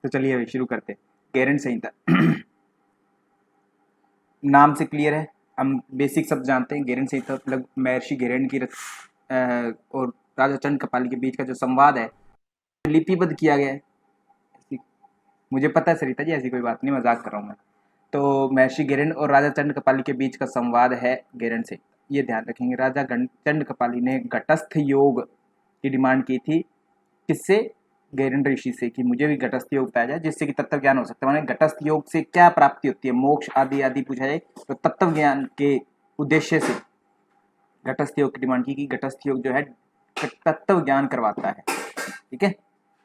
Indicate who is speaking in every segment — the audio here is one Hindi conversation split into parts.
Speaker 1: तो चलिए अभी शुरू करते हैं। गेरंड संहिता नाम से क्लियर है, हम बेसिक सब जानते हैं। गेरंड संहिता मतलब महर्षि गेरंड की और राजा चंद कपाली के बीच का जो संवाद है लिपिबद्ध किया गया है। मुझे पता है सरिता जी, ऐसी कोई बात नहीं, मजाक कर रहा हूँ मैं। तो महर्षि गेरंड और राजा चंद कपाली के बीच का संवाद है गेरंड संहिता। ये ध्यान रखेंगे। राजा चंद कपाली ने घटस्थ योग की डिमांड की थी, किससे? गेरंड ऋषि से, कि मुझे भी घटस्थ योग बताया जाए जिससे कि तत्व ज्ञान हो सकता है। माने घटस्थ योग से क्या प्राप्ति होती है, मोक्ष आदि आदि पूछा जाए तो तत्व ज्ञान के उद्देश्य से घटस्थ योग की डिमांड की कि घटस्थ योग जो है तत्व ज्ञान करवाता है। ठीक है,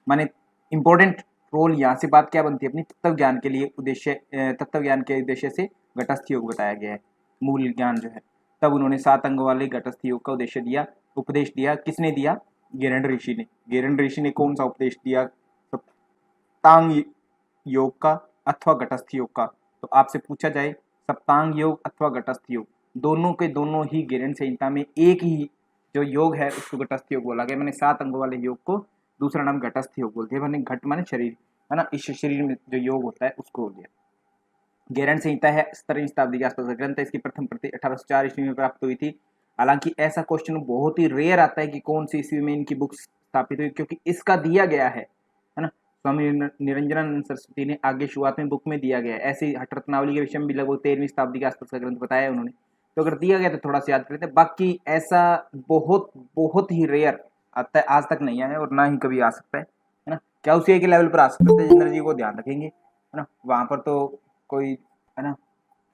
Speaker 1: माने इंपॉर्टेंट रोल यहाँ से बात क्या बनती है अपनी, तत्व ज्ञान के लिए उद्देश्य, तत्व ज्ञान के उद्देश्य से घटस्थ योग बताया गया है, मूल ज्ञान जो है। तब उन्होंने 7 अंगों वाले घटस्थ योग का उद्देश्य दिया, उपदेश दिया। किसने दिया? गेरंड ऋषि ने। गेरंड ऋषि ने कौन सा उपदेश दिया? सप्तांग योग का अथवा घटस्थ योग का। तो आपसे पूछा जाए सप्तांग योग अथवा घटस्थ योग, दोनों के दोनों ही गेरंड संहिता में एक ही जो योग है उसको घटस्थ योग बोला गया। मैंने 7 अंगों वाले योग को दूसरा नाम घटस्थ योग बोलते हैं। मैंने घट माने शरीर है ना, इस शरीर में जो योग होता है उसको बोल दिया। गेरंड संहिता है 17वीं शताब्दी के आसपास का ग्रंथ है। इसकी प्रथम प्रति 1804 ईस्वी में प्राप्त हुई थी। हालांकि ऐसा क्वेश्चन बहुत ही रेयर आता है कि कौन सी ईस्वी में इनकी बुक स्थापित हुई, क्योंकि इसका दिया गया है ना, स्वामी निरंजनानंद सरस्वती ने आगे शुरुआत में बुक में दिया गया है। ऐसे हठ रत्नावली के विषय में भी लगभग 13वीं शताब्दी के आसपास का ग्रंथ बताया उन्होंने। तो अगर दिया गया तो थोड़ा सा याद करते। बाकी ऐसा बहुत बहुत ही रेयर आता है, आज तक नहीं आया और ना ही कभी आ सकता है ना। क्या उसी के लेवल पर आ सकते हैं, जिंद्र जी को ध्यान रखेंगे है ना, वहां पर तो कोई है ना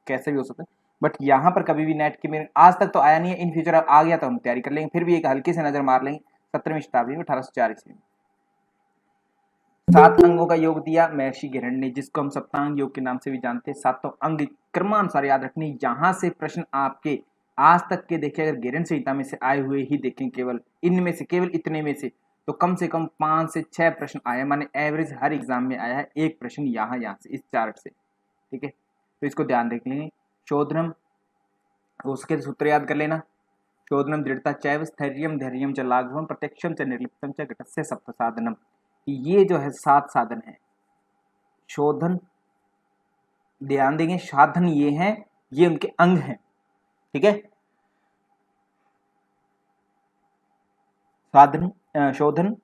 Speaker 1: कैसे भी हो सकता है, बट यहाँ पर कभी भी नेट की में आज तक तो आया नहीं है। इन फ्यूचर आ गया तो हम तैयारी कर लेंगे, फिर भी एक हल्की से नजर मार लेंगे। 17वीं शताब्दी में 1804 ईस्वी में 7 अंगों का योग दिया महर्षि गेरंड ने, जिसको हम सप्तांग योग के नाम से भी जानते हैं। 7 अंग क्रमानुसार याद रखने। यहाँ से प्रश्न आपके आज तक के देखें, अगर गेरंड संहिता में से आए हुए ही देखें, केवल इनमें से, केवल इतने में से कम 5 से 6 प्रश्न आए, माने एवरेज हर एग्जाम में आया है एक प्रश्न यहाँ से, इस चार्ट से। ठीक है, तो इसको ध्यान देख लेंगे। शोधनम, उसके सूत्र याद कर लेना। शोधनम दृढ़ता चैव स्थैर्यम धैर्यम च लाघवम प्रत्यक्षम च निर्लिप्तम च घटस्य सप्त साधनम। ये जो है 7 साधन है। शोधन, ध्यान देंगे, साधन ये हैं, ये उनके अंग हैं। ठीक है, साधन, शोधन,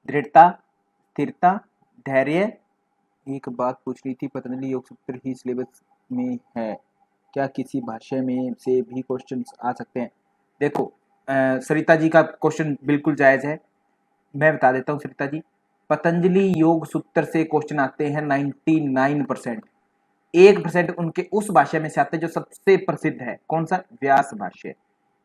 Speaker 1: दृढ़ता, स्थिरता, धैर्य। एक बात पूछ रही थी, पतंजलि योग सूत्र ही सिलेबस में है क्या? किसी भाषा में से भी क्वेश्चन आ सकते हैं? देखो सरिता जी का क्वेश्चन बिल्कुल जायज है, मैं बता देता हूँ सरिता जी। पतंजलि योग सूत्र से क्वेश्चन आते हैं 99%। 1% उनके उस भाषा में से आते हैं जो सबसे प्रसिद्ध है। कौन सा? व्यास भाष्य।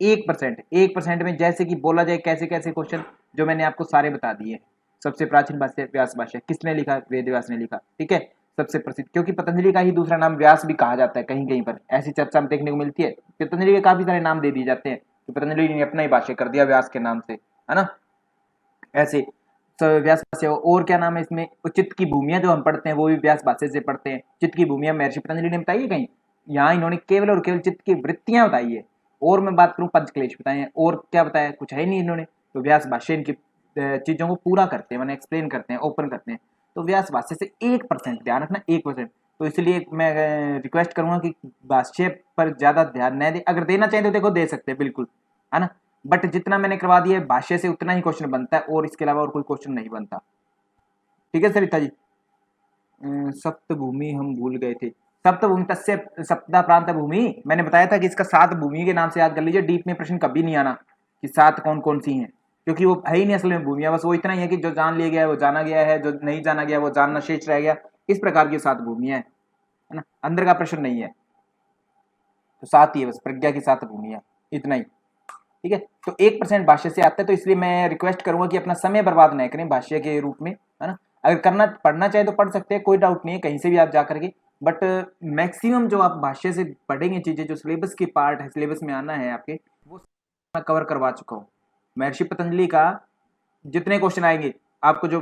Speaker 1: 1% में जैसे कि बोला जाए कैसे कैसे क्वेश्चन, जो मैंने आपको सारे बता दिए। सबसे प्राचीन भाष्य व्यास भाष्य, किसने लिखा? वेद व्यास ने लिखा। ठीक है, सबसे प्रसिद्ध, क्योंकि पतंजलि का ही दूसरा नाम व्यास भी कहा जाता है। कहीं कहीं पर ऐसी चर्चा में देखने को मिलती है। पतंजलि के काफी सारे नाम दे दिए जाते हैं, तो पतंजलि ने अपना ही भाष्य कर दिया व्यास के नाम से, है ना। ऐसे व्यास भाष्य। और क्या नाम है इसमें? चित्त की भूमियां जो हम पढ़ते हैं वो भी व्यास भाष्य से पढ़ते हैं। चित्त की भूमियां महर्षि पतंजलि ने बताई है कहीं? यहाँ इन्होंने केवल और केवल चित्त की वृत्तियां बताई है। और मैं बात करूं पंचक्लेश बताए हैं, और क्या बताया? कुछ है नहीं इन्होंने। तो व्यास भाष्य इनकी चीजों को पूरा करते हैं, मैंने एक्सप्लेन करते हैं, ओपन करते हैं। तो व्यास भाष्य से 1%, ध्यान रखना 1%। तो इसलिए मैं रिक्वेस्ट करूंगा कि भाष्य पर ज्यादा ध्यान न दे। अगर देना चाहें तो देखो दे सकते हैं बिल्कुल, है ना, बट जितना मैंने करवा दिया है भाष्य से उतना ही क्वेश्चन बनता है, और इसके अलावा और कोई क्वेश्चन नहीं बनता। ठीक है सरिता जी। सप्तभूमि हम भूल गए थे। सप्तभूमि तस्य सप्ता प्रांत भूमि, मैंने बताया था कि इसका 7 भूमि के नाम से याद कर लीजिए। डीप में प्रश्न कभी नहीं आना कि 7 कौन कौन सी हैं, क्योंकि वो है ही नहीं असल में भूमिया। बस वो इतना ही है कि जो जान लिया गया है वो जाना गया है, जो नहीं जाना गया वो जानना शेष रह गया। इस प्रकार की 7 भूमिया है ना, अंदर का प्रश्न नहीं है। तो 7 ही है बस, प्रज्ञा की 7 भूमिया, इतना ही। ठीक है, तो 1% भाष्य से आता है। तो इसलिए मैं रिक्वेस्ट करूंगा कि अपना समय बर्बाद न करें भाष्य के रूप में, है ना। अगर करना पढ़ना चाहे तो पढ़ सकते हैं, कोई डाउट नहीं है, कहीं से भी आप जा करके। बट मैक्सिमम जो आप भाष्य से पढ़ेंगे चीजें, जो सिलेबस की पार्ट है, सिलेबस में आना है आपके, वो मैं कवर करवा चुका हूँ। महर्षि पतंजलि का जितने क्वेश्चन आएंगे आपको, जो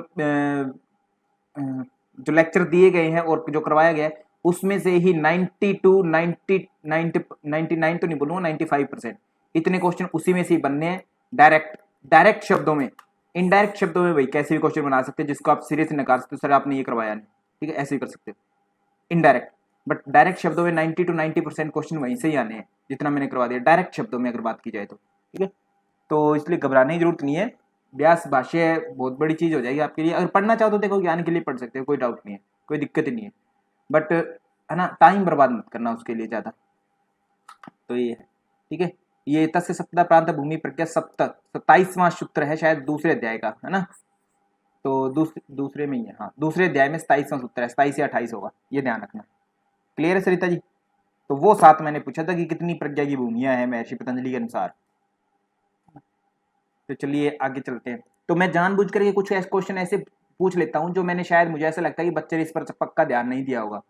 Speaker 1: लेक्चर दिए गए हैं और जो करवाया गया है, उसमें से ही 99 तो नहीं बोलूंगा, 95% इतने क्वेश्चन उसी में से ही बनने हैं, डायरेक्ट शब्दों में। इनडायरेक्ट शब्दों में वही कैसे भी क्वेश्चन बना सकते हैं जिसको आप सिरे से नकार सकते हो, सर आपने ये करवाया नहीं, ठीक है, ऐसे भी कर सकते हो इनडायरेक्ट। बट डायरेक्ट शब्दों में 90 to 90% क्वेश्चन वहीं से ही आने हैं जितना मैंने करवा दिया डायरेक्ट शब्दों में अगर बात की जाए तो, ठीक है। तो इसलिए घबराने की जरूरत नहीं है, व्यास भाष्य बहुत बड़ी चीज हो जाएगी आपके लिए। अगर पढ़ना चाहो तो देखो ज्ञान के लिए पढ़ सकते हो, कोई डाउट नहीं है, कोई दिक्कत ही नहीं है, बट है ना, टाइम बर्बाद मत करना उसके लिए ज्यादा। तो ये है, ठीक है। ये तस्य सप्ताह प्रांत भूमि प्रज्ञा सप्त 27वां सूत्र है शायद दूसरे अध्याय का, है ना। तो दूसरे में ही है, हाँ दूसरे अध्याय में 27वां सूत्र है, 27 या 28 होगा, ये ध्यान रखना। क्लियर है सरिता जी? तो वो साथ मैंने पूछा था कि कितनी प्रज्ञा की भूमियां हैं महर्षि पतंजलि के अनुसार। तो चलिए आगे चलते हैं। तो मैं जानबूझ करके कुछ क्वेश्चन ऐसे पूछ लेता हूं जो मैंने शायद मुझे ऐसा लगता है कि बच्चे ने इस पर पक्का ध्यान नहीं दिया होगा,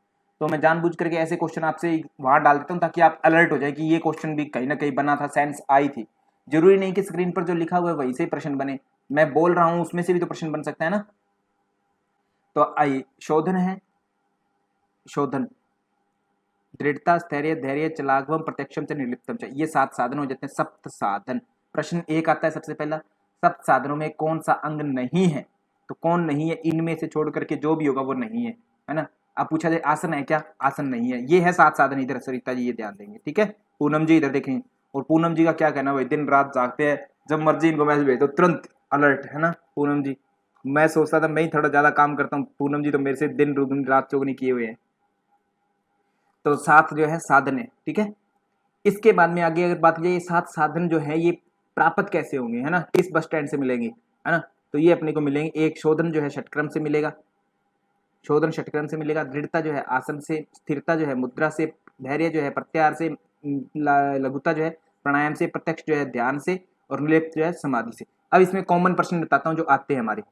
Speaker 1: तो मैं जानबूझ करके ऐसे क्वेश्चन आपसे वहां डाल देता हूं ताकि आप अलर्ट हो जाए कि ये क्वेश्चन भी कहीं ना कहीं बना था, सेंस आई थी। जरूरी नहीं कि स्क्रीन पर जो लिखा हुआ है वही से प्रश्न बने, मैं बोल रहा हूं उसमें से भी तो प्रश्न बन सकता है ना। तो आइए, शोधन है, शोधन दृढ़ता, स्थैर्य, धैर्य, चलागवम, प्रत्यक्षम से निर्लिप्तम से, ये 7 साधन हो जाते हैं, सप्त साधन। प्रश्न एक आता है सबसे पहला, सप्त साधनों में कौन सा अंग नहीं है? तो कौन नहीं है, इनमें से छोड़ करके जो भी होगा वो नहीं है ना। अब पूछा जाए आसन है क्या, आसन नहीं है। ये है 7 साधन, इधर सरिता जी ये ध्यान देंगे, ठीक है। पूनम जी इधर देखें, और पूनम जी का क्या कहना भाई, दिन रात जागते हैं, जब मर्जी इनको मैसेज भेज दो तुरंत अलर्ट, है ना पूनम जी। मैं सोचता था मैं ही थोड़ा ज्यादा काम करता हूँ, पूनम जी तो मेरे से दिन रात चौगनी किए हुए हैं। तो 7 जो है साधन है, ठीक है। इसके बाद में आगे अगर बात की जाए, ये 7 साधन जो है ये प्राप्त कैसे होंगे, है ना, किस बस स्टैंड से मिलेंगे, है ना। तो ये अपने को मिलेंगे, एक शोधन जो है षटक्रम से मिलेगा, शोधन षटक्रम से मिलेगा, दृढ़ता जो है आसन से, स्थिरता जो है मुद्रा से, धैर्य जो है प्रत्याहार से, लघुता जो है प्राणायाम से, प्रत्यक्ष जो है ध्यान से, और निर्लिप्त जो है समाधि से। अब इसमें कॉमन प्रश्न बताता हूँ जो आते हैं हमारे।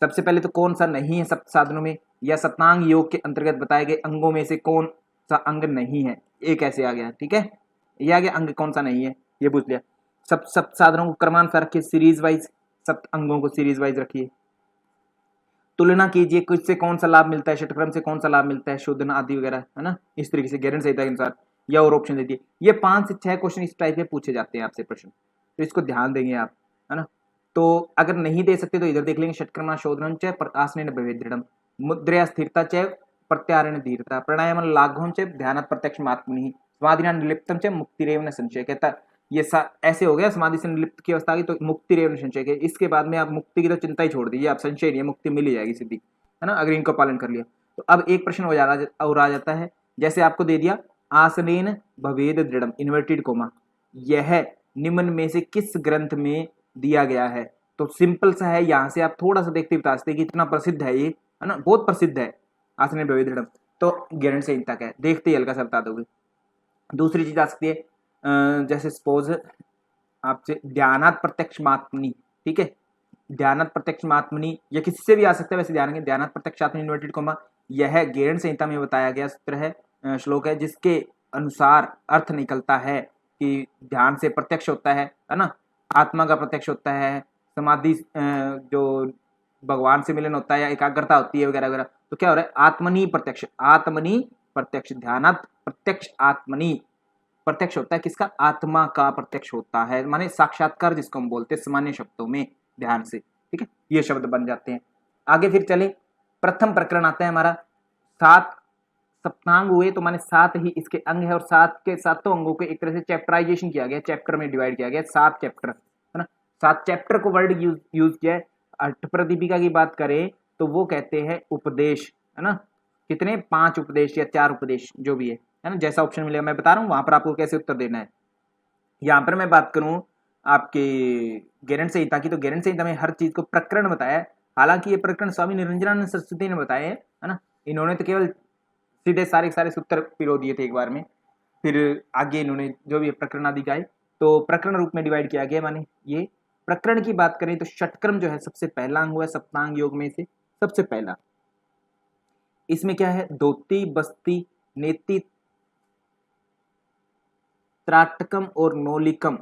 Speaker 1: सबसे पहले तो कौन सा नहीं है सप्त साधनों में, या सप्तांग योग के अंतर्गत बताए गए अंगों में से कौन सा अंग नहीं है, ये कैसे आ गया, ठीक है। ये आ गया अंग कौन सा नहीं है, ये पूछ लिया। सप्त साधनों को क्रमानुसार रखिए, सीरीज वाइज, सप्त अंगों को सीरीज वाइज रखिए। तुलना कीजिए किससे कौन सा लाभ मिलता है, षटक्रम से कौन सा लाभ मिलता है, शोधन आदि वगैरह, है ना, इस तरीके से गैरन संहिता के अनुसार, या और ऑप्शन दे दिए। ये 5 से 6 क्वेश्चन इस टाइप के पूछे जाते हैं आपसे प्रश्न, तो इसको ध्यान देंगे आप, है ना। तो अगर नहीं दे सकते तो इधर देख लेंगे, षटक्रम शोधन च आसनेन भवेत् दृढ़म्, मुद्रया स्थिरता च प्रत्याहारेण धीरता, प्राणायाम लाघवं च ध्यानात् प्रत्यक्षमात्मनि, समाधिना निर्लिप्तम च मुक्तिरेव न संशय। कहता ये ऐसे हो गया, समाधि से निर्लिप्त की अवस्था की तो मुक्ति रेव संशय के, इसके बाद में आप मुक्ति की तो चिंता ही छोड़ दीजिए, आप संशय नहीं है, मुक्ति मिल ही जाएगी सीधी, है ना, अगर इनको पालन कर लिया। तो अब एक प्रश्न और आ जाता है, जैसे आपको दे दिया आसनेन भवेद दृढ़म इन्वर्टेड कोमा, यह निम्न में से किस ग्रंथ में दिया गया है। तो सिंपल सा है, यहां से आप थोड़ा सा देखते बता सकते कि इतना प्रसिद्ध है ये, है ना, बहुत प्रसिद्ध है आसनेन भवेद दृढ़म। तो गैरन संहिता का है, देखते ही हल्का सा बता दोगे। दूसरी चीज आ सकती है, जैसे सपोज आपसे ध्यानात् प्रत्यक्षमात्मनि, ठीक है, ध्यानात् प्रत्यक्षमात्मनि, या किसी से भी आ सकता है वैसे, ध्यान ध्यानात् प्रत्यक्षात्मनि इन्वर्टेड कोमा, यह गैरन संहिता में बताया गया सूत्र है, श्लोक है, जिसके अनुसार अर्थ निकलता है कि ध्यान से प्रत्यक्ष होता है ना, आत्मा का प्रत्यक्ष होता है, समाधि जो भगवान से मिलन होता है या एकाग्रता होती है वगैरह वगैरह। तो क्या हो रहा है, आत्मनि प्रत्यक्ष, आत्मनि प्रत्यक्ष, ध्यानात् प्रत्यक्ष आत्मनि, प्रत्यक्ष होता है किसका, आत्मा का प्रत्यक्ष होता है, माने साक्षात्कार जिसको हम बोलते हैं सामान्य शब्दों में, ध्यान से, ठीक है, ये शब्द बन जाते हैं। आगे फिर चले, प्रथम प्रकरण आता है हमारा, 7 सप्तांग हुए, तो माने 7 ही इसके अंग है, और 7 के 7 अंगों को एक तरह से चैप्टराइजेशन किया गया, चैप्टर में डिवाइड किया गया, 7 चैप्टर, है ना, 7 चैप्टर को वर्ड यूज किया है। अष्टप्रदीपिका की बात करें तो वो कहते हैं उपदेश, है ना, कितने, 5 उपदेश या 4 उपदेश जो भी है ना, जैसा ऑप्शन मिलेगा मैं बता रहा हूँ, वहां पर आपको कैसे उत्तर देना है। यहाँ पर मैं बात करूं आपके गैरन संहिता की, तो गैरन संहिता में हर चीज को प्रकरण बताया है। हालांकि ये प्रकरण स्वामी निरंजनानंद सरस्वती ने बताए है ना, इन्होंने तो केवल सीधे सारे सारे सूत्र पिरो दिए थे एक बार में, फिर आगे इन्होंने जो भी प्रकरण आदि गाए तो प्रकरण रूप में डिवाइड किया गया। माने ये प्रकरण की बात करें तो षटक्रम जो है सबसे पहला अंग हुआ, सप्तांग योग में से सबसे पहला। इसमें क्या है, दोती, बस्ती, नेति, त्राटकम और नोलिकम,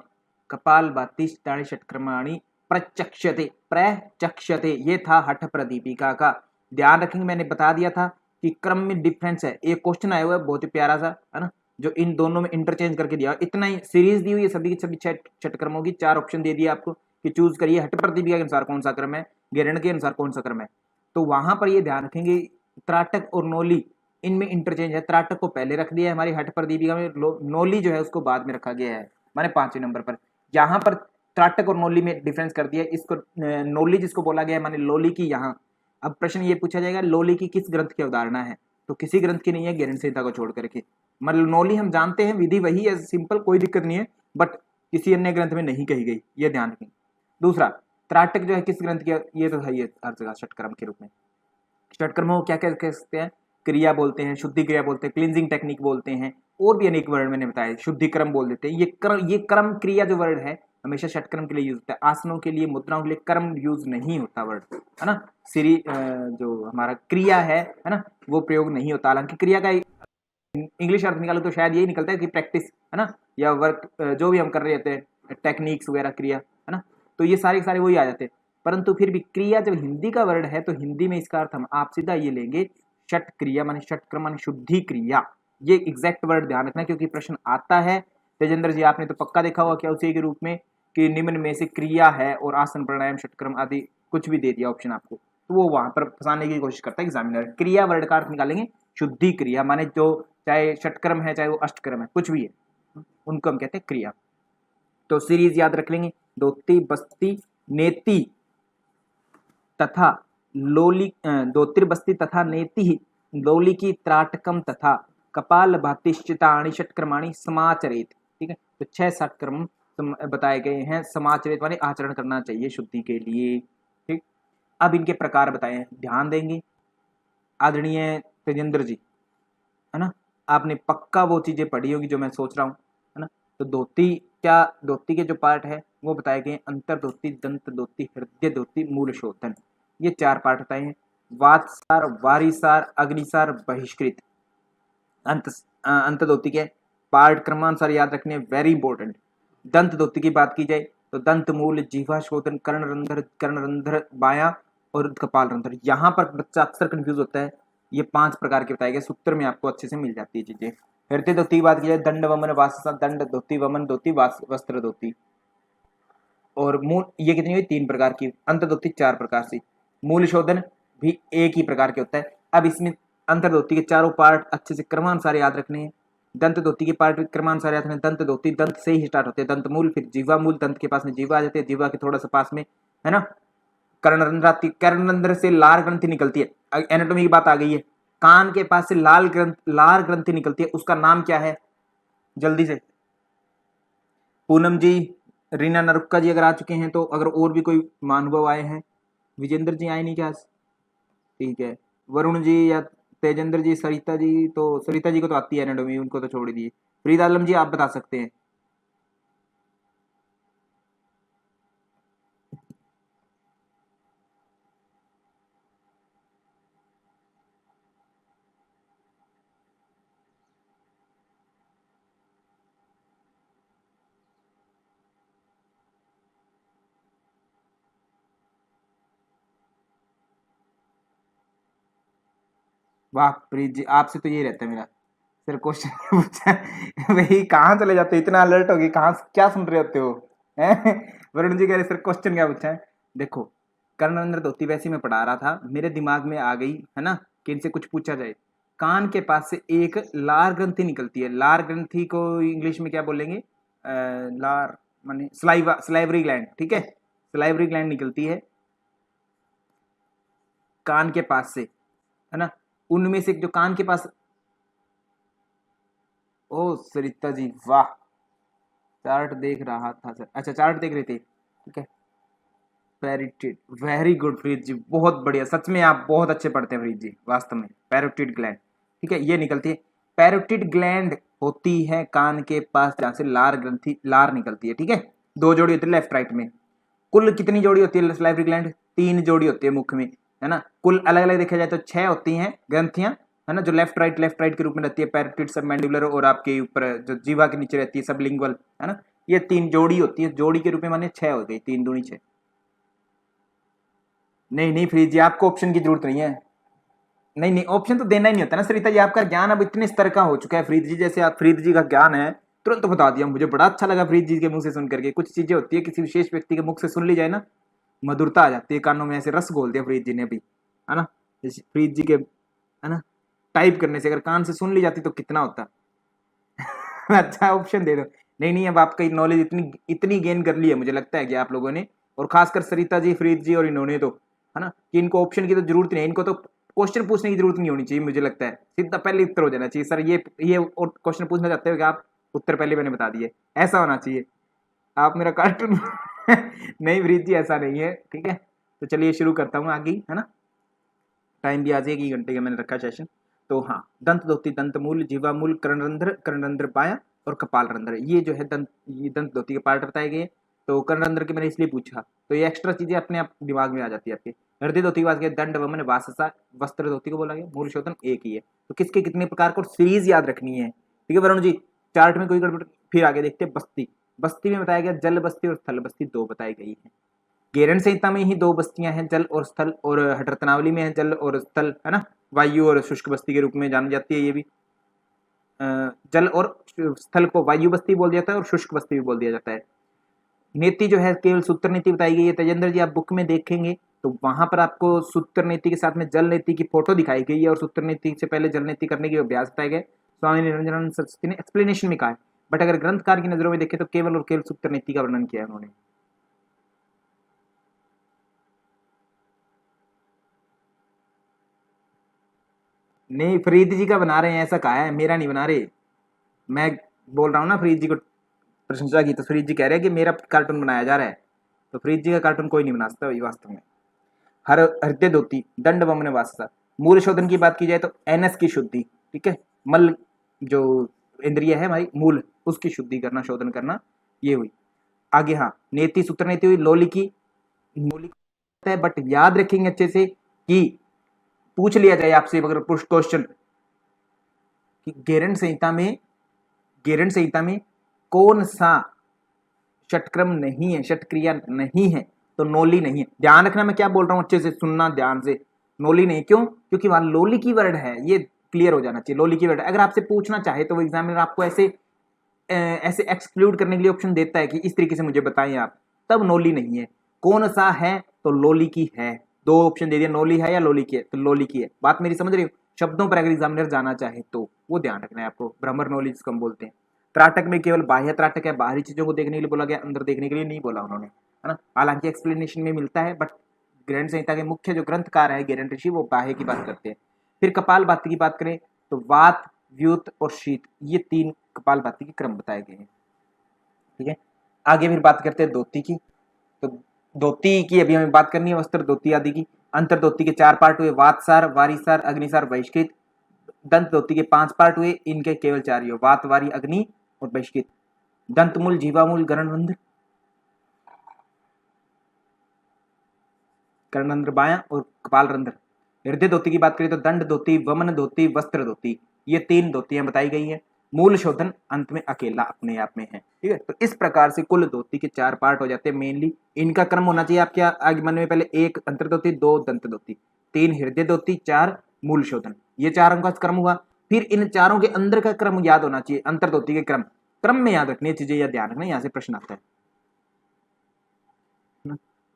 Speaker 1: कपाल भाती, षटक्रमाणी प्रचक्षते, प्रचक्षते, ये था हठ प्रदीपिका का। ध्यान रखेंगे, मैंने बता दिया था कि क्रम में डिफरेंस है। एक क्वेश्चन आया हुआ है बहुत ही प्यारा सा, है ना, जो इन दोनों में इंटरचेंज करके दिया, इतना ही सीरीज दी हुई है, सभी की सभी 6 षटक्रमों की, 4 ऑप्शन दे दिए आपको, कि चूज करिए हठ प्रदीपिका के अनुसार कौन सा क्रम है, गेरंड के अनुसार कौन सा क्रम है। तो वहां पर ये ध्यान रखेंगे त्राटक और नोली इनमें इंटरचेंज है, त्राटक को पहले रख दिया है हमारी हठ प्रदीपिका में, नोली जो है उसको बाद में रखा गया है माने 5वें नंबर पर। यहाँ पर त्राटक और नोली में डिफरेंस कर दिया, इसको नोली जिसको बोला गया है माने लोली की। यहाँ अब प्रश्न ये पूछा जाएगा लोली की किस ग्रंथ की अवधारणा है, तो किसी ग्रंथ की नहीं है गेरंड संहिता को छोड़ करके। मतलब नोली हम जानते हैं विधि वही है, सिंपल कोई दिक्कत नहीं है, बट किसी अन्य ग्रंथ में नहीं कही गई, ये ध्यान रखें। दूसरा त्राटक जो है किस ग्रंथ की, ये तो है ये हर जगह षटक्रम के रूप में। षटक्रम को क्या क्या कह सकते हैं, क्रिया बोलते हैं, शुद्धि क्रिया बोलते हैं, क्लींजिंग टेक्निक बोलते हैं, और भी अनेक वर्ड मैंने बताया, शुद्धि क्रम बोल देते हैं। ये क्रम क्रिया जो वर्ड है हमेशा षटक्रम के लिए यूज होता है, आसनों के लिए मुद्राओं के लिए कर्म यूज नहीं होता वर्ड, है ना। श्री जो हमारा क्रिया है ना, वो प्रयोग नहीं होता। हालांकि क्रिया का इंग्लिश अर्थ निकालो तो शायद यही निकलता है कि प्रैक्टिस, है ना, या वर्क जो भी हम कर रहे होते हैं टेक्निक्स वगैरह क्रिया, है ना, तो ये सारे सारे वही आ जाते हैं। परंतु फिर भी क्रिया जब हिंदी का वर्ड है तो हिंदी में इसका अर्थ हम आप सीधा ये लेंगे षट क्रिया माने षटक्रम माने शुद्धि क्रिया। ये एग्जैक्ट वर्ड ध्यान रखना क्योंकि प्रश्न आता है। तेजेंद्र जी आपने तो पक्का देखा होगा क्या उसी के रूप में कि निम्न में से क्रिया है और आसन प्राणायाम षटक्रम आदि कुछ भी दे दिया ऑप्शन आपको, तो वो वहां पर फंसाने की कोशिश करता है एग्जामिनर। क्रिया वर्ड का अर्थ निकालेंगे शुद्धि क्रिया माने जो चाहे षटक्रम है चाहे वो अष्टक्रम है कुछ भी है उनको हम कहते हैं क्रिया। तो सीरीज याद रख लेंगे, दोती बस्ती नेति तथा लोली, दोतिर बस्ती तथा नेति लोली की त्राटकम तथा कपाल भातिश्चिताणी षटक्रमाणी समाचरित। ठीक है, तो 6 षटक्रम बताए गए हैं, समाचरित माने आचरण करना चाहिए शुद्धि के लिए। ठीक, अब इनके प्रकार बताए हैं, ध्यान देंगे आदरणीय तेजेंद्र जी, है ना, आपने पक्का वो चीजें पढ़ी होगी जो मैं सोच रहा हूँ, है ना। तो धोती क्या, धोती के जो पार्ट है वो बताए गए, अंतर धोती, दंत धोती, हृदय धोती, मूल शोधन, ये 4 पार्ट बताए हैं। वातसार, वारीसार, अग्निसार, बहिष्कृत। अंत धोती के पार्ट क्रमानुसार याद रखने वेरी इंपॉर्टेंट। दंत धोती की बात की जाए तो दंत मूल, जीवा शोधन, कर्णरंध्र बाया और कपाल रंध्र। यहाँ पर बच्चा अक्सर कंफ्यूज होता है, ये 5 प्रकार के बताए गए, सूत्र में आपको अच्छे से मिल जाती है चीजें। हृदय धोती की बात की जाए दंड वमन वासा, दंड धोती, वमन धोती, वस्त्र धोती। और मूल ये कितनी हुई 3 प्रकार की, अंत धोती 4 प्रकार से, मूल शोधन भी एक ही प्रकार के होता है। अब इसमें अंतर धोती के चारों पार्ट अच्छे से क्रमानुसार याद रखने हैं। दंत धोती के पार्ट क्रमानुसार याद रखने, दंत धोती दंत से ही स्टार्ट होते हैं, दंत मूल, फिर जीवा मूल, दंत के पास में जीवा आ जाते हैं, जीवा के थोड़ा सा पास में, है ना, कर्णरंध्र आती, कर्णरंध्र से लार ग्रंथि निकलती है। एनाटॉमी की बात आ गई है, कान के पास से लार ग्रंथि निकलती है, उसका नाम क्या है, जल्दी से। पूनम जी, रीना नरुक्का जी अगर आ चुके हैं तो, अगर और भी कोई महानुभाव आए हैं, विजेंद्र जी आए नहीं क्या, ठीक है, वरुण जी या तेजेंद्र जी, सरिता जी, तो सरिता जी को तो आती है एनाटॉमी, उनको तो छोड़ दिए। फरीद आलम जी आप बता सकते हैं। वाह प्रीत जी, आपसे तो यही रहता है मेरा, सर क्वेश्चन पूछा है भाई कहाँ चले जाते हो, इतना अलर्ट हो गए, कहाँ क्या सुन रहे होते हो हैं? वरुण जी कह रहे सर क्वेश्चन क्या पूछा है। देखो कर्णरंध्र धोती वैसे मैं पढ़ा रहा था, मेरे दिमाग में आ गई, है ना, कि इनसे कुछ पूछा जाए। कान के पास से एक लार ग्रंथि निकलती है, लार ग्रंथि को इंग्लिश में क्या बोलेंगे, लार माने सलाइवा, सलाइवरी ग्लैंड, ठीक है, सलाइवरी ग्लैंड निकलती है कान के पास से, है ना। उनमें से जो कान के पास, ओ सरिता जी वाह, चार्ट देख रहा था सर, अच्छा चार्ट देख रहे थे, ठीक है, पैरोटिड, वेरी गुड फ्रीद जी, बहुत बढ़िया, सच में आप बहुत अच्छे पढ़ते हैं फ्रीद जी, वास्तव में पैरोटिड ग्लैंड, ठीक है, ये निकलती है। पैरोटिड ग्लैंड होती है कान के पास जहां से लार ग्रंथि, लार निकलती है, ठीक है, 2 जोड़ी होती है लेफ्ट राइट में। कुल कितनी जोड़ी होती है सलाइवरी ग्लैंड, 3 जोड़ी होती है मुख में, है ना। कुल अलग अलग देखा जाए तो 6 होती हैं ग्रंथियां, है ना, जो लेफ्ट राइट के रूप में रहती है, पैरोटिड, सबमैंडिबुलर और आपके ऊपर जो जीवा के नीचे रहती है सबलिंगुअल, है ना। ये 3 जोड़ी होती है, जोड़ी के रूप में माने 6 हो गई, 3 दूनी 6। नहीं नहीं फ्रीज जी आपको ऑप्शन की जरूरत नहीं है, नहीं नहीं ऑप्शन तो देना ही नहीं होता ना सरिता जी, आपका ज्ञान अब इतने स्तर का हो चुका है फ्रीद जी, जैसे आप फ्रीद जी का ज्ञान है तुरंत बता दिया। मुझे बड़ा अच्छा लगा फ्रीद जी के मुंह से सुन करके। कुछ चीजें होती है किसी विशेष व्यक्ति के मुख से सुन ली जाए ना, मधुरता आ जाती है कानों में, ऐसे रस घोल दिया फ्रीद जी ने अभी, है ना। फ्रीद जी के, है ना, टाइप करने से अगर कान से सुन ली जाती तो कितना होता। अच्छा ऑप्शन दे दो। नहीं नहीं, अब आपका नॉलेज इतनी इतनी गेन कर ली है मुझे लगता है कि आप लोगों ने, और खासकर सरिता जी, फ्रीद जी और इन्होंने तो, है ना, कि इनको ऑप्शन की तो जरूरत नहीं है। इनको तो क्वेश्चन पूछने की जरूरत नहीं होनी चाहिए मुझे लगता है, सीधा पहले उत्तर हो जाना चाहिए। सर ये और क्वेश्चन पूछना चाहते हो कि आप उत्तर पहले मैंने बता दिए, ऐसा होना चाहिए। आप मेरा कार्टून नहीं फ्रीद जी, ऐसा नहीं है, ठीक है। तो चलिए शुरू करता हूँ आगे, है ना। टाइम भी आज 1 ही घंटे का मैंने रखा सेशन। तो हाँ, दंत धोती, दंत मूल, जीवा मूल, कर्णरंध्र, कर्णरंध्र बाया और कपाल रंध्र, ये जो है ये दंत धोती के पार्ट बताए गए। तो कर्णरंध्र के मैंने इसलिए पूछा, तो ये एक्स्ट्रा चीजें अपने आप दिमाग में आ जाती है आपके। हृदय धोती की बात किया, दंड वमन वाससा, वस्त्र धोती को बोला गया, मूल शोधन एक ही है। तो किसके कितने प्रकार को सीरीज याद रखनी है, ठीक है वरुण जी। चार्ट में कोई गड़बड़, फिर आगे देखते हैं। बस्ती, बस्ती में बताया गया जल बस्ती और स्थल बस्ती दो बताई गई है। गेरण संहिता में ही दो बस्तियां हैं, जल और स्थल, और हठरत्नावली में है जल और स्थल, है ना, वायु और शुष्क बस्ती के रूप में जानी जाती है ये भी। जल और स्थल को वायु बस्ती बोल दिया जाता है और शुष्क बस्ती भी बोल दिया जाता है। नीति जो है केवल सूत्र नीति बताई गई है। तेजेंद्र जी, आप बुक में देखेंगे तो वहां पर आपको सूत्र नीति के साथ में जल नीति की फोटो दिखाई गई है, और सूत्र नीति से पहले जल नीति करने की अभ्यास बताया गया। स्वामी निरंजन सरस्वती ने एक्सप्लेनेशन में कहा है, बट अगर ग्रंथकार की नजरों में देखें तो केवल और केवल सूत्र नीति का वर्णन किया है उन्होंने। नहीं, फरीद जी का बना रहे हैं, ऐसा कहा है, मेरा नहीं बना रहे। मैं बोल रहा हूँ ना फरीद जी को प्रशंसा की, तो फरीद जी कह रहे हैं कि मेरा कार्टून बनाया जा रहा है। तो फरीद जी का कार्टून कोई नहीं बना सकता वास्तव में। हर हृदय धोती, दंड वमन वास्ता। मूल शोधन की बात की जाए तो एनएस की शुद्धि, ठीक है, मल जो इंद्रिय है हमारी मूल, उसकी शुद्धि करना, शोधन करना, ये हुई। आगे हाँ, नेति सूत्र नीति हुई, लोली की, मूली है, बट याद रखेंगे अच्छे से कि पूछ लिया जाए आपसे अगर क्वेश्चन कि गेरंड संहिता में कौन सा षटक्रम नहीं है, षटक्रिया नहीं है, तो नोली नहीं है। ध्यान रखना मैं क्या बोल रहा हूं, अच्छे से सुनना ध्यान से। नोली नहीं, क्यों? क्योंकि वहां लोली की वर्ड है, ये क्लियर हो जाना चाहिए। लोली की वर्ड अगर आपसे पूछना चाहे तो वो एग्जामिनर आपको ऐसे एक्सक्लूड करने के लिए ऑप्शन देता है कि इस तरीके से मुझे बताएं आप, तब नोली नहीं है। कौन सा है, तो लोली की है। दो ऑप्शन दे दिया, नोली है या लोली की है, तो लोली की है। बात मेरी समझ रही हो? शब्दों पर अगर एग्जामिनर जाना चाहे तो वो ध्यान रखना है आपको। भ्रमर नोली जिसको हम बोलते हैं। त्राटक में केवल बाह्य त्राटक है, बाहरी चीजों को देखने के लिए बोला गया, अंदर देखने के लिए नहीं बोला उन्होंने, है ना। हालांकि एक्सप्लेनेशन में मिलता है, बट ग्रहण संहिता के मुख्य जो ग्रंथकार है गेरंट ऋषि, वो बाह्य की बात करते हैं। फिर कपाल भाती की बात करें तो वात, व्युत और शीत, ये तीन कपाल भाती के क्रम बताए गए हैं, ठीक है। आगे फिर बात करते हैं धोती की। तो धोती की अभी हमें बात करनी है, वस्त्र धोती आदि की। अंतर धोती के 4 पार्ट हुए, वातसार, वारीसार, अग्निसार, बहिष्कृत। दंत धोती के 5 पार्ट हुए, इनके केवल 4 ही हो, वात, वारी, अग्नि और बहिष्कृत। दंतमूल, जीवामूल, गरणरंध्र, कर्णरंध्र बाया और कपाल रंध्र। हृदय धोती की बात करें तो दंड धोती, वमन धोती, वस्त्र धोती, ये 3 धोतियां बताई गई है। मूल शोधन अंत में अकेला अपने आप में है, ठीक है। तो इस प्रकार से कुल धोती के 4 पार्ट हो जाते हैं मेनली। इनका क्रम होना चाहिए आपके आगे मन में, पहले 1 अंतर धोती, 2 दंत धोती, 3 हृदय धोती, 4 मूल शोधन, ये 4 का क्रम हुआ। फिर इन चारों के अंदर का क्रम याद होना चाहिए, अंतर धोती के क्रम, क्रम में याद रखनी चीजें, या ध्यान रखना, यहाँ से प्रश्न आता है।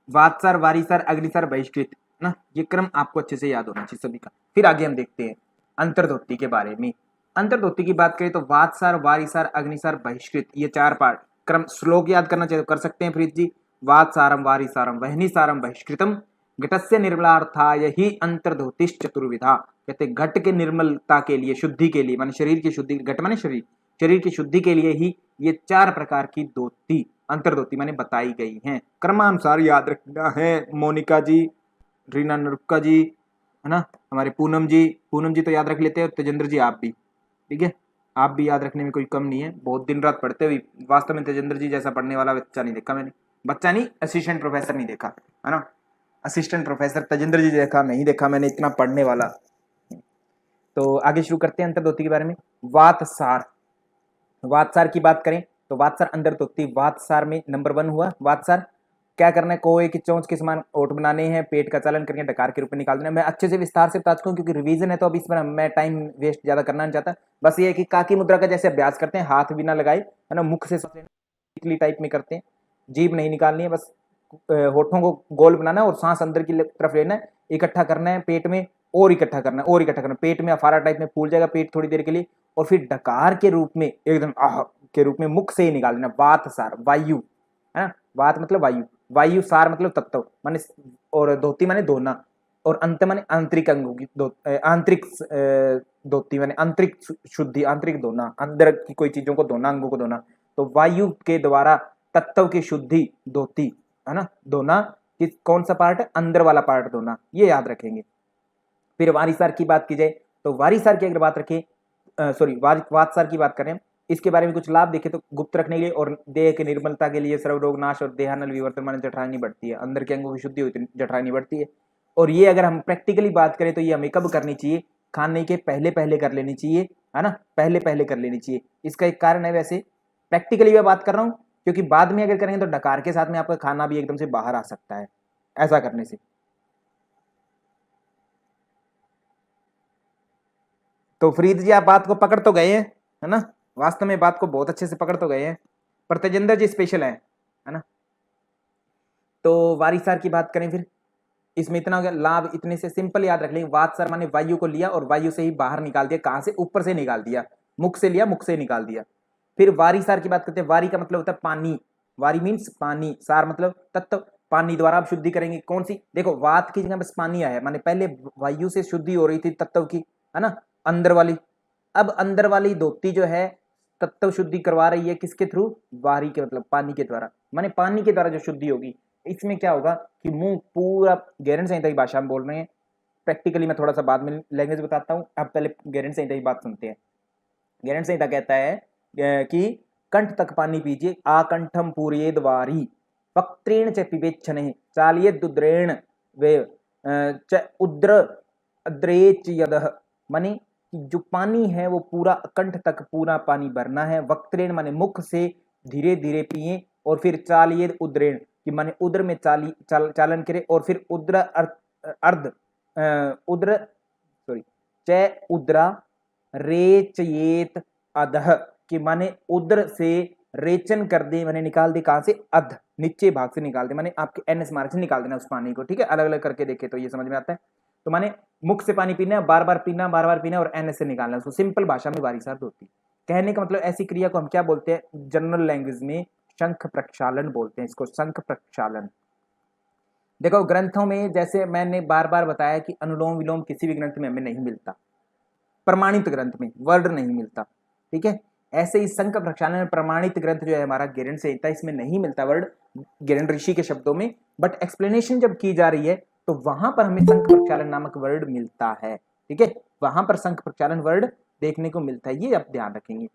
Speaker 1: वातसार, वारीसार, अग्निसार, बहिष्कृत, ना, ये क्रम आपको अच्छे से याद होना चाहिए सभी का। फिर आगे हम देखते हैं अंतर्धोती के बारे में। अंतर्धोती की बात करें तो वातसार, वारीसार, अग्निसार, बहिष्कृत, ये 4 पार्ट। क्रम श्लोक याद करना चाहिए, कर सकते हैं प्रीत जी। वातसारम, वारीसारम, वहनीसारम, बहिष्कृतम, घटस्य निर्मलार्थाय ही अंतर्धोतिश्च चतुर्विधा। कहते घट के निर्मलता के लिए, शुद्धि के लिए, माने शरीर की शुद्धि, घट माने शरीर, शरीर की शुद्धि के लिए ही ये 4 प्रकार की धोती, अंतर्धोती माने बताई गई हैं। क्रमानुसार याद रखना है। मोनिका जी, रीना नरुक्का जी, है ना, हमारे पूनम जी तो याद रख लेते हैं, तेजेंद्र जी आप भी, ठीक है। आप भी याद रखने में कोई कम नहीं है, बहुत दिन रात पढ़ते हुए। वास्तव में तेजेंद्र जी जैसा पढ़ने वाला बच्चा नहीं देखा मैंने, बच्चा नहीं, असिस्टेंट प्रोफेसर नहीं देखा, है ना। असिस्टेंट प्रोफेसर तेजेंद्र जी देखा नहीं देखा मैंने, इतना पढ़ने वाला। तो आगे शुरू करते हैं अंतर्धोती के बारे में। वातसार, वातसार की बात करें तो वातसार अंदर धोती, वातसार में नंबर 1 हुआ वातसार। क्या करना है, कोए की चोंच के समान ओट बनाने हैं, पेट का चलन करके डकार के रूप में निकाल देना है। मैं अच्छे से विस्तार से बता चुका हूँ क्योंकि रिवीजन है, तो अब इस पर मैं टाइम वेस्ट ज्यादा करना नहीं चाहता। बस ये है कि काकी मुद्रा का जैसे अभ्यास करते हैं, हाथ भी ना लगाए, है ना, मुख से टाइप में करते हैं, जीभ नहीं निकालनी है, बस होठों को गोल बनाना है और सांस अंदर की तरफ लेना है, इकट्ठा करना है पेट में, और इकट्ठा करना है, और इकट्ठा करना है, पेट में अफारा टाइप में फूल जाएगा पेट थोड़ी देर के लिए, और फिर डकार के रूप में एकदम आह के रूप में मुख से ही निकाल देना, वात सार वायु, है ना, वात मतलब वायु, वायु सार मतलब तत्व माने, और धोती माने धोना, और अंत माने आंतरिक अंगों की आंतरिक धोती माने आंतरिक शुद्धि, आंतरिक धोना, अंदर की कोई चीजों को धोना, अंगों को धोना, तो वायु के द्वारा तत्व की शुद्धि धोती, है ना, धोना, किस कौन सा पार्ट है, अंदर वाला पार्ट धोना, ये याद रखेंगे। फिर वारिसार की बात की जाए तो वारिसार की अगर बात रखें, सॉरी वातसार की बात करें, इसके बारे में कुछ लाभ देखें तो गुप्त रखने के लिए और देह की निर्मलता के लिए सर्वरोग नाश और देहानल विवर्तन माने जठराग्नि बढ़ती है, अंदर के अंगों की शुद्धि होती है, जठराग्नि बढ़ती है। और ये अगर हम प्रैक्टिकली बात करें तो ये हमें कब करनी चाहिए, खाने के पहले पहले कर लेनी चाहिए, है ना, पहले पहले कर लेनी चाहिए। इसका एक कारण है, वैसे प्रैक्टिकली मैं बात कर रहा हूं क्योंकि बाद में अगर करेंगे तो डकार के साथ में आपका खाना भी एकदम से बाहर आ सकता है ऐसा करने से। तो फरीद जी आप बात को पकड़ तो गए हैं, है ना, वास्तव में बात को बहुत अच्छे से पकड़ तो गए हैं, पर तेजेंद्र जी स्पेशल है ना। तो वारिसार की बात करें, फिर इसमें इतना हो गया लाभ, इतने से सिंपल याद रख लेंगे, वात सर माने वायु को लिया और वायु से ही बाहर निकाल दिया, कहां से, ऊपर से निकाल दिया, मुख से लिया, मुख से निकाल दिया। फिर वारिसार की बात करते हैं, वारी का मतलब होता है पानी, वारी मीन्स पानी, सार मतलब तत्व, पानी द्वारा आप शुद्धि करेंगे, कौन सी, देखो वात की जगह बस पानी आया, माने पहले वायु से शुद्धि हो रही थी तत्व की, है ना, अंदर वाली, अब अंदर वाली धोती जो है तत्व शुद्धि करवा रही है किसके थ्रू, वारी के मतलब पानी के द्वारा, माने पानी के द्वारा जो शुद्धि होगी। इसमें क्या होगा कि मुंह पूरा, गारंटी संहिता की भाषा में बोल रहे हैं, प्रैक्टिकली मैं थोड़ा सा बाद में लैंग्वेज बताता हूँ, अब पहले गारंटी संहिता की बात सुनते हैं। गारंटी संहिता कहता है कि कंठ तक पानी पीजिए, आकंठम पूर्येद वारी, वक्त्रेण च पिबेच्छने चालिये दुद्रेण वे च उद्र अद्रेच यदह, माने जो पानी है वो पूरा कंठ तक पूरा पानी भरना है, वक्त्रेण माने मुख से धीरे धीरे पिए, और फिर चालिये उद्रेण कि माने उद्र में चालन करे, और फिर उद्र अर्ध उद्र सॉरी च उद्रा रेचयेत अधः कि माने उद्र से रेचन कर दे, माने निकाल दे, कहां से, अध नीचे भाग से निकाल दे, माने आपके एनएस मार्ग से निकाल देना उस पानी को, ठीक है, अलग अलग करके देखे तो ये समझ में आता है। तो माने मुख से पानी पीना, बार बार पीना, बार बार पीना, और एनएस से निकालना, उसको सिंपल भाषा में वारिसार होती है। कहने का मतलब ऐसी क्रिया को हम क्या बोलते हैं जनरल लैंग्वेज में, शंख प्रक्षालन बोलते हैं इसको, शंख प्रक्षालन। देखो ग्रंथों में जैसे मैंने बार बार बताया कि अनुलोम विलोम किसी भी ग्रंथ में हमें नहीं मिलता, प्रमाणित ग्रंथ में वर्ड नहीं मिलता, ठीक है, ऐसे ही शंख प्रक्षालन में प्रमाणित ग्रंथ जो है हमारा गारंटी संहिता, इसमें नहीं मिलता वर्ड गारंटी ऋषि के शब्दों में, बट एक्सप्लेनेशन जब की जा रही है तो वहां पर हमें शंख प्रक्षालन नामक वर्ड मिलता है, ठीक है, वहां पर शंख प्रक्षालन वर्ड देखने को मिलता है, ये आप ध्यान रखेंगे।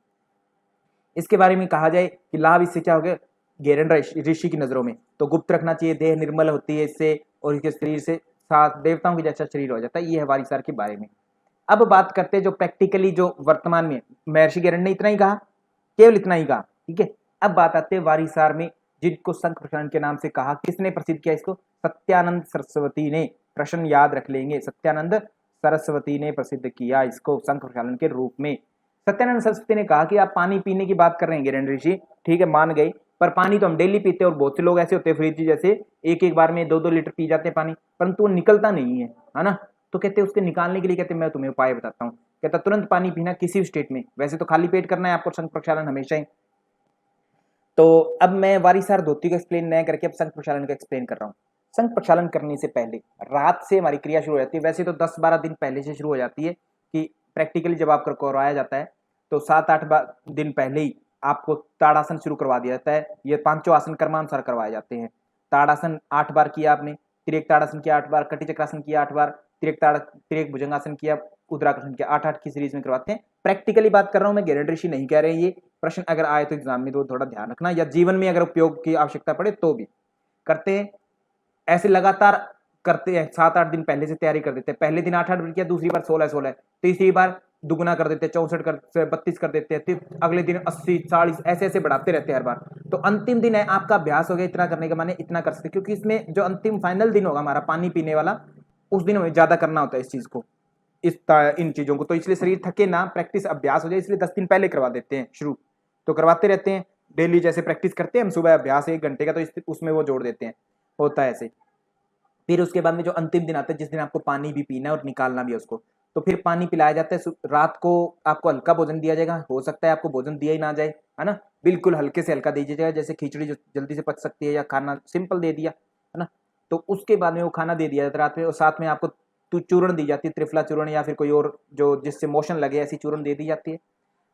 Speaker 1: इसके बारे में कहा जाए कि लाभ इससे क्या हो गया गारंटी ऋषि की नजरों में, तो गुप्त रखना चाहिए, देह निर्मल होती है इससे, और इसके शरीर से साथ देवताओं के जैसा शरीर हो जाता है, ये है वारिसार के बारे में। अब बात करते हैं जो प्रैक्टिकली जो वर्तमान में महर्षि गैरंड ने इतना ही कहा, केवल इतना ही कहा, ठीक है। अब बात आते हैं वारिसार में, जिनको शंख प्रक्षालन के नाम से कहा, किसने प्रसिद्ध किया इसको, सत्यानंद सरस्वती ने, प्रश्न याद रख लेंगे, सत्यानंद सरस्वती ने प्रसिद्ध किया इसको शंख प्रक्षालन के रूप में। सत्यानंद सरस्वती ने कहा कि आप पानी पीने की बात कर रहे हैं गारंटी ऋषि, ठीक है, मान गए, पर पानी तो हम डेली पीते हैं, और बहुत से लोग ऐसे होते हैं फ्रीज जैसे एक एक बार में 2-2 लीटर पी जाते हैं पानी, परंतु वो निकलता नहीं है ना, तो कहते हैं उसके निकालने के लिए, कहते हैं मैं तुम्हें उपाय बताता हूँ, कहता तुरंत पानी पीना किसी भी स्टेट में, वैसे तो खाली पेट करना है आपको शंख प्रक्षालन हमेशा ही। तो अब मैं वारिसार धोती को एक्सप्लेन नहीं करके अब शंख प्रक्षालन को एक्सप्लेन कर रहा हूँ। शंख प्रक्षालन करने से पहले रात से हमारी क्रिया शुरू हो जाती है, वैसे तो 10-12 दिन पहले से शुरू हो जाती है, कि प्रैक्टिकली जब आपको करवाया जाता है तो 7-8 दिन पहले ही आपको ताड़ासन शुरू करवा दिया जाता है, ये 5 आसन कर्मानुसार करवाए जाते हैं। ताड़ासन 8 बार किया आपने, तिरेक ताड़ासन किया 8 बार, कटी चक्रासन किया 8 बार, तिरेक भुजंगासन किया, उद्रासन किया, 8-8 की सीरीज में करवाते हैं। प्रैक्टिकली बात कर रहा हूं मैं, गारंटी ऋषि नहीं कह रहे हैं, ये प्रश्न अगर आए तो एग्जाम में तो थोड़ा ध्यान रखना, या जीवन में अगर उपयोग की आवश्यकता पड़े तो भी करते हैं। ऐसे लगातार करते हैं, 7-8 दिन पहले से तैयारी कर देते हैं, पहले दिन 8-8 बार किया, दूसरी बार 16-16, तीसरी बार दुगुना कर देते हैं, 64 कर 32 कर देते हैं, फिर अगले दिन 80 40 ऐसे ऐसे बढ़ाते रहते हैं हर बार। तो अंतिम दिन है आपका अभ्यास हो गया इतना करने का, माने इतना कर सकते, क्योंकि इसमें जो अंतिम फाइनल दिन होगा हमारा पानी पीने वाला, उस दिन हमें ज्यादा करना होता है इस चीज को, इन चीजों को। तो इसलिए शरीर थके ना, प्रैक्टिस अभ्यास हो जाए, इसलिए 10 दिन पहले करवा देते हैं शुरू। तो करवाते रहते हैं डेली, जैसे प्रैक्टिस करते हैं हम सुबह अभ्यास 1 घंटे का, तो उसमें वो जोड़ देते हैं, होता है ऐसे। फिर उसके बाद में जो अंतिम दिन आता है जिस दिन आपको पानी भी पीना है और निकालना भी है उसको, तो फिर पानी पिलाया जाता है। रात को आपको हल्का भोजन दिया जाएगा, हो सकता है आपको भोजन दिया ही ना जाए, है ना, बिल्कुल हल्के से हल्का दीजिए जाएगा, जैसे खिचड़ी जो जल्दी से पच सकती है, या खाना सिंपल दे दिया, है ना। तो उसके बाद में वो खाना दे दिया जाता है रात में, और साथ में आपको चूर्ण दी जाती है, त्रिफला चूर्ण या फिर कोई और जो जिससे मोशन लगे ऐसी चूर्ण दे दी जाती है,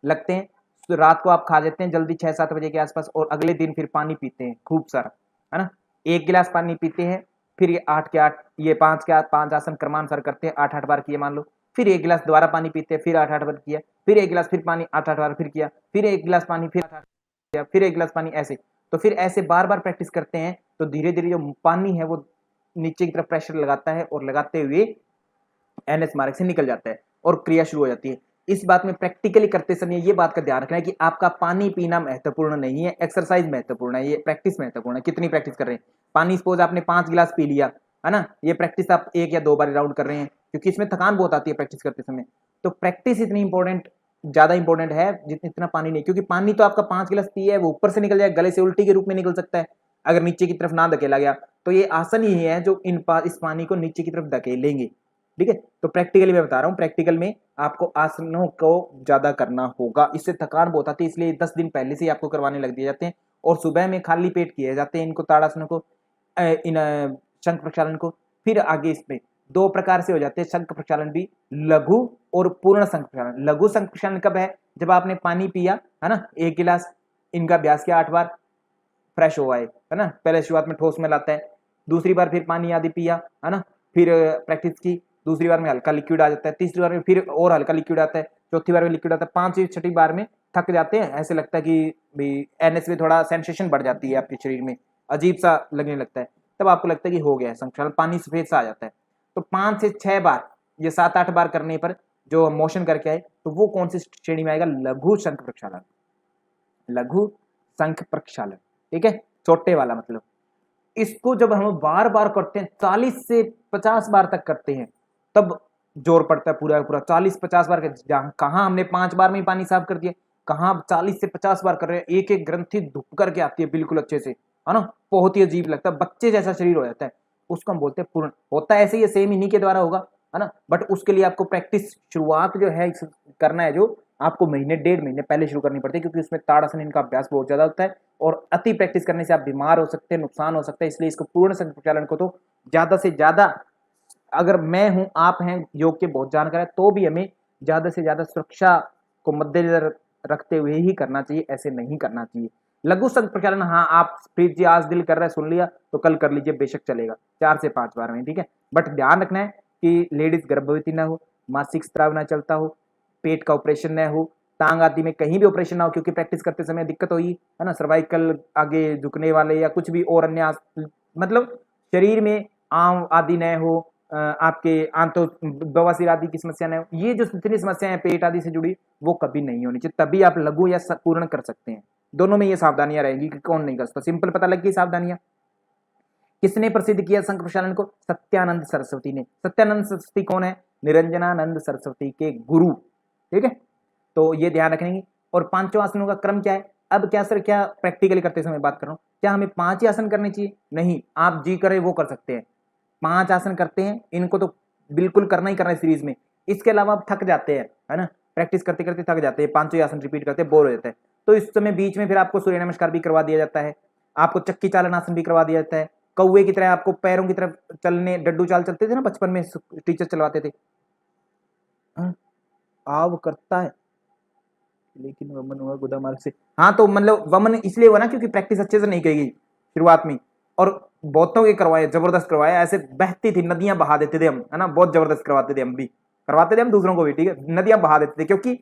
Speaker 1: लगते हैं। तो रात को आप खा लेते हैं जल्दी 6-7 बजे के आसपास, और अगले दिन फिर पानी पीते हैं खूब सारा, है ना, 1 गिलास पानी पीते हैं। फिर ये 8 के 8, ये 5 के 5 आसन क्रमानुसार करते हैं, 8-8 बार किए मान लो। फिर 1 गिलास दोबारा पानी पीते हैं, फिर 8-8 बार किया, फिर 1 गिलास, फिर पानी 8-8 बार फिर किया, फिर 1 गिलास पानी, फिर 8-8 किया, फिर 1 गिलास पानी, ऐसे। तो फिर ऐसे बार बार प्रैक्टिस करते हैं, तो धीरे धीरे जो पानी है वो नीचे की तरफ प्रेशर लगाता है, और लगाते हुए एनएस मार्ग से निकल जाता है और क्रिया शुरू हो जाती है। इस बात में प्रैक्टिकली करते समय ये बात का ध्यान रखना है कि आपका पानी पीना महत्वपूर्ण नहीं है, एक्सरसाइज महत्वपूर्ण है, ये प्रैक्टिस महत्वपूर्ण है, कितनी प्रैक्टिस कर रहे हैं। पानी सपोज आपने 5 गिलास पी लिया, है ना, ये प्रैक्टिस आप 1 या 2 बार राउंड कर रहे हैं, क्योंकि इसमें थकान बहुत आती है प्रैक्टिस करते समय। तो प्रैक्टिस इतनी इंपॉर्टेंट, ज्यादा इंपॉर्टेंट है जितना इतना पानी नहीं, क्योंकि पानी तो आपका 5 गिलास पिए है वो ऊपर से निकल जाए, गले से उल्टी के रूप में निकल सकता है अगर नीचे की तरफ ना धकेला गया। तो ये आसन ही है जो इस पानी को नीचे की तरफ धकेलेंगे, ठीक है। तो प्रैक्टिकली मैं बता रहा हूँ, प्रैक्टिकल में आपको आसनों को ज्यादा करना होगा, इससे थकान बहुत आती है, इसलिए 10 दिन पहले से ही आपको करवाने लग दिए जाते हैं। और सुबह में खाली पेट किए जाते हैं इनको, ताड़ासनों को, इन शंख प्रक्षालन को। फिर आगे इसमें 2 प्रकार से हो जाते हैं शंख प्रक्षालन भी, लघु और पूर्ण शंख प्रक्षालन। लघु शंख प्रक्षालन कब है, जब आपने पानी पिया, है ना, 1 गिलास, इनका अभ्यास किया 8 बार, फ्रेश हो आए, है ना, पहले शुरुआत में ठोस में लाता है, दूसरी बार फिर पानी आदि पिया, है ना, फिर प्रैक्टिस की, दूसरी बार में हल्का लिक्विड आ जाता है, तीसरी बार में फिर और हल्का लिक्विड आता है, चौथी बार में लिक्विड आता है, 5वीं 6वीं बार में थक जाते हैं, ऐसे लगता है कि भाई एनएस में थोड़ा सेंसेशन बढ़ जाती है आपके शरीर में, अजीब सा लगने लगता है, तब आपको लगता है कि हो गया है संक्षालन, पानी सफेद सा आ जाता है। तो 5 से 6 बार, ये 7-8 बार करने पर जो मोशन करके आए, तो वो कौन सी श्रेणी में आएगा, लघु शंख प्रक्षालन, लघु शंख प्रक्षालन, ठीक है, छोटे वाला मतलब। इसको जब हम बार बार करते हैं, 40 से 50 बार तक करते हैं, तब जोर पड़ता है पूरा पूरा 40-50 बार। कहां हमने 5 बार में ही पानी साफ कर दिया, कहां 40 से 50 बार कर रहे हैं, एक एक ग्रंथि धुप करके आती है बिल्कुल अच्छे से, है ना, बहुत ही अजीब लगता है, बच्चे जैसा शरीर हो जाता है, उसको हम बोलते हैं पूर्ण। होता है ऐसे ही, सेम इन्हीं के द्वारा होगा, है ना, बट उसके लिए आपको प्रैक्टिस शुरुआत जो है करना है, जो आपको महीने 1.5 महीने पहले शुरू करनी पड़ती है, क्योंकि उसमें ताड़ासन इनका अभ्यास बहुत ज्यादा होता है, और अति प्रैक्टिस करने से आप बीमार हो सकते हैं, नुकसान हो सकता है, इसलिए इसको पूर्ण शंख प्रक्षालन को तो ज्यादा से ज्यादा, अगर मैं हूं, आप हैं, योग के बहुत जानकार है, तो भी हमें ज्यादा से ज्यादा सुरक्षा को मद्देनजर रखते हुए ही करना चाहिए, ऐसे नहीं करना चाहिए। लघु शंख प्रक्षालन, हाँ आप प्रीत जी आज दिल कर रहा है सुन लिया तो कल कर लीजिए, बेशक चलेगा, 4 से 5 बार में, ठीक है। बट ध्यान रखना है कि लेडीज गर्भवती ना हो, मासिक स्त्राव ना चलता हो, पेट का ऑपरेशन न हो, टांग आदि में कहीं भी ऑपरेशन ना हो, क्योंकि प्रैक्टिस करते समय दिक्कत होगी, है ना, सर्वाइकल आगे झुकने वाले या कुछ भी और अन्य, मतलब शरीर में आंव आदि न हो, आपके आंतो बवासीर आदि की समस्या न हो, ये जो जितनी समस्याएं हैं पेट आदि से जुड़ी, वो कभी नहीं होनी चाहिए, तभी आप लघु या पूर्ण कर सकते हैं। दोनों में ये सावधानियां रहेंगी कि कौन नहीं कर सकता, सिंपल पता लग गई सावधानियां। किसने प्रसिद्ध किया शंख प्रक्षालन को, सत्यानंद सरस्वती ने। सत्यानंद सरस्वती कौन है, निरंजनानंद सरस्वती के गुरु, ठीक है, तो ये ध्यान रखेंगे। और 5 आसनों का क्रम क्या है, अब क्या सर, क्या प्रैक्टिकली करते समय बात कर रहा हूं, क्या हमें 5 ही आसन करने चाहिए, नहीं, आप जी करे वो कर सकते हैं, 5 आसन करते हैं, इनको तो बिल्कुल करना ही करना है सीरीज में। इसके अलावा आप थक जाते हैं, है ना, प्रैक्टिस करते करते थक जाते हैं, 5 आसन रिपीट करते बोर हो जाता है, तो इस समय बीच में फिर आपको सूर्य नमस्कार भी करवा दिया जाता है, आपको चक्की चालन आसन भी करवा दिया जाता है, कौवे की तरह आपको पैरों की तरफ चलने, डड्डू चाल चलते थे ना बचपन में, टीचर चलवाते थे, आव करता है लेकिन वमन हुआ गुदा मार्ग से, हाँ, तो मतलब वमन इसलिए हुआ ना क्योंकि प्रैक्टिस अच्छे से नहीं की गई शुरुआत में, और बहुतों के करवाए, जबरदस्त करवाए, ऐसे बहती थी, नदियां बहा देते थे हम, है ना, बहुत जबरदस्त करवाते थे, हम भी करवाते थे, हम दूसरों को भी, ठीक है, नदियां बहा देते थे, क्योंकि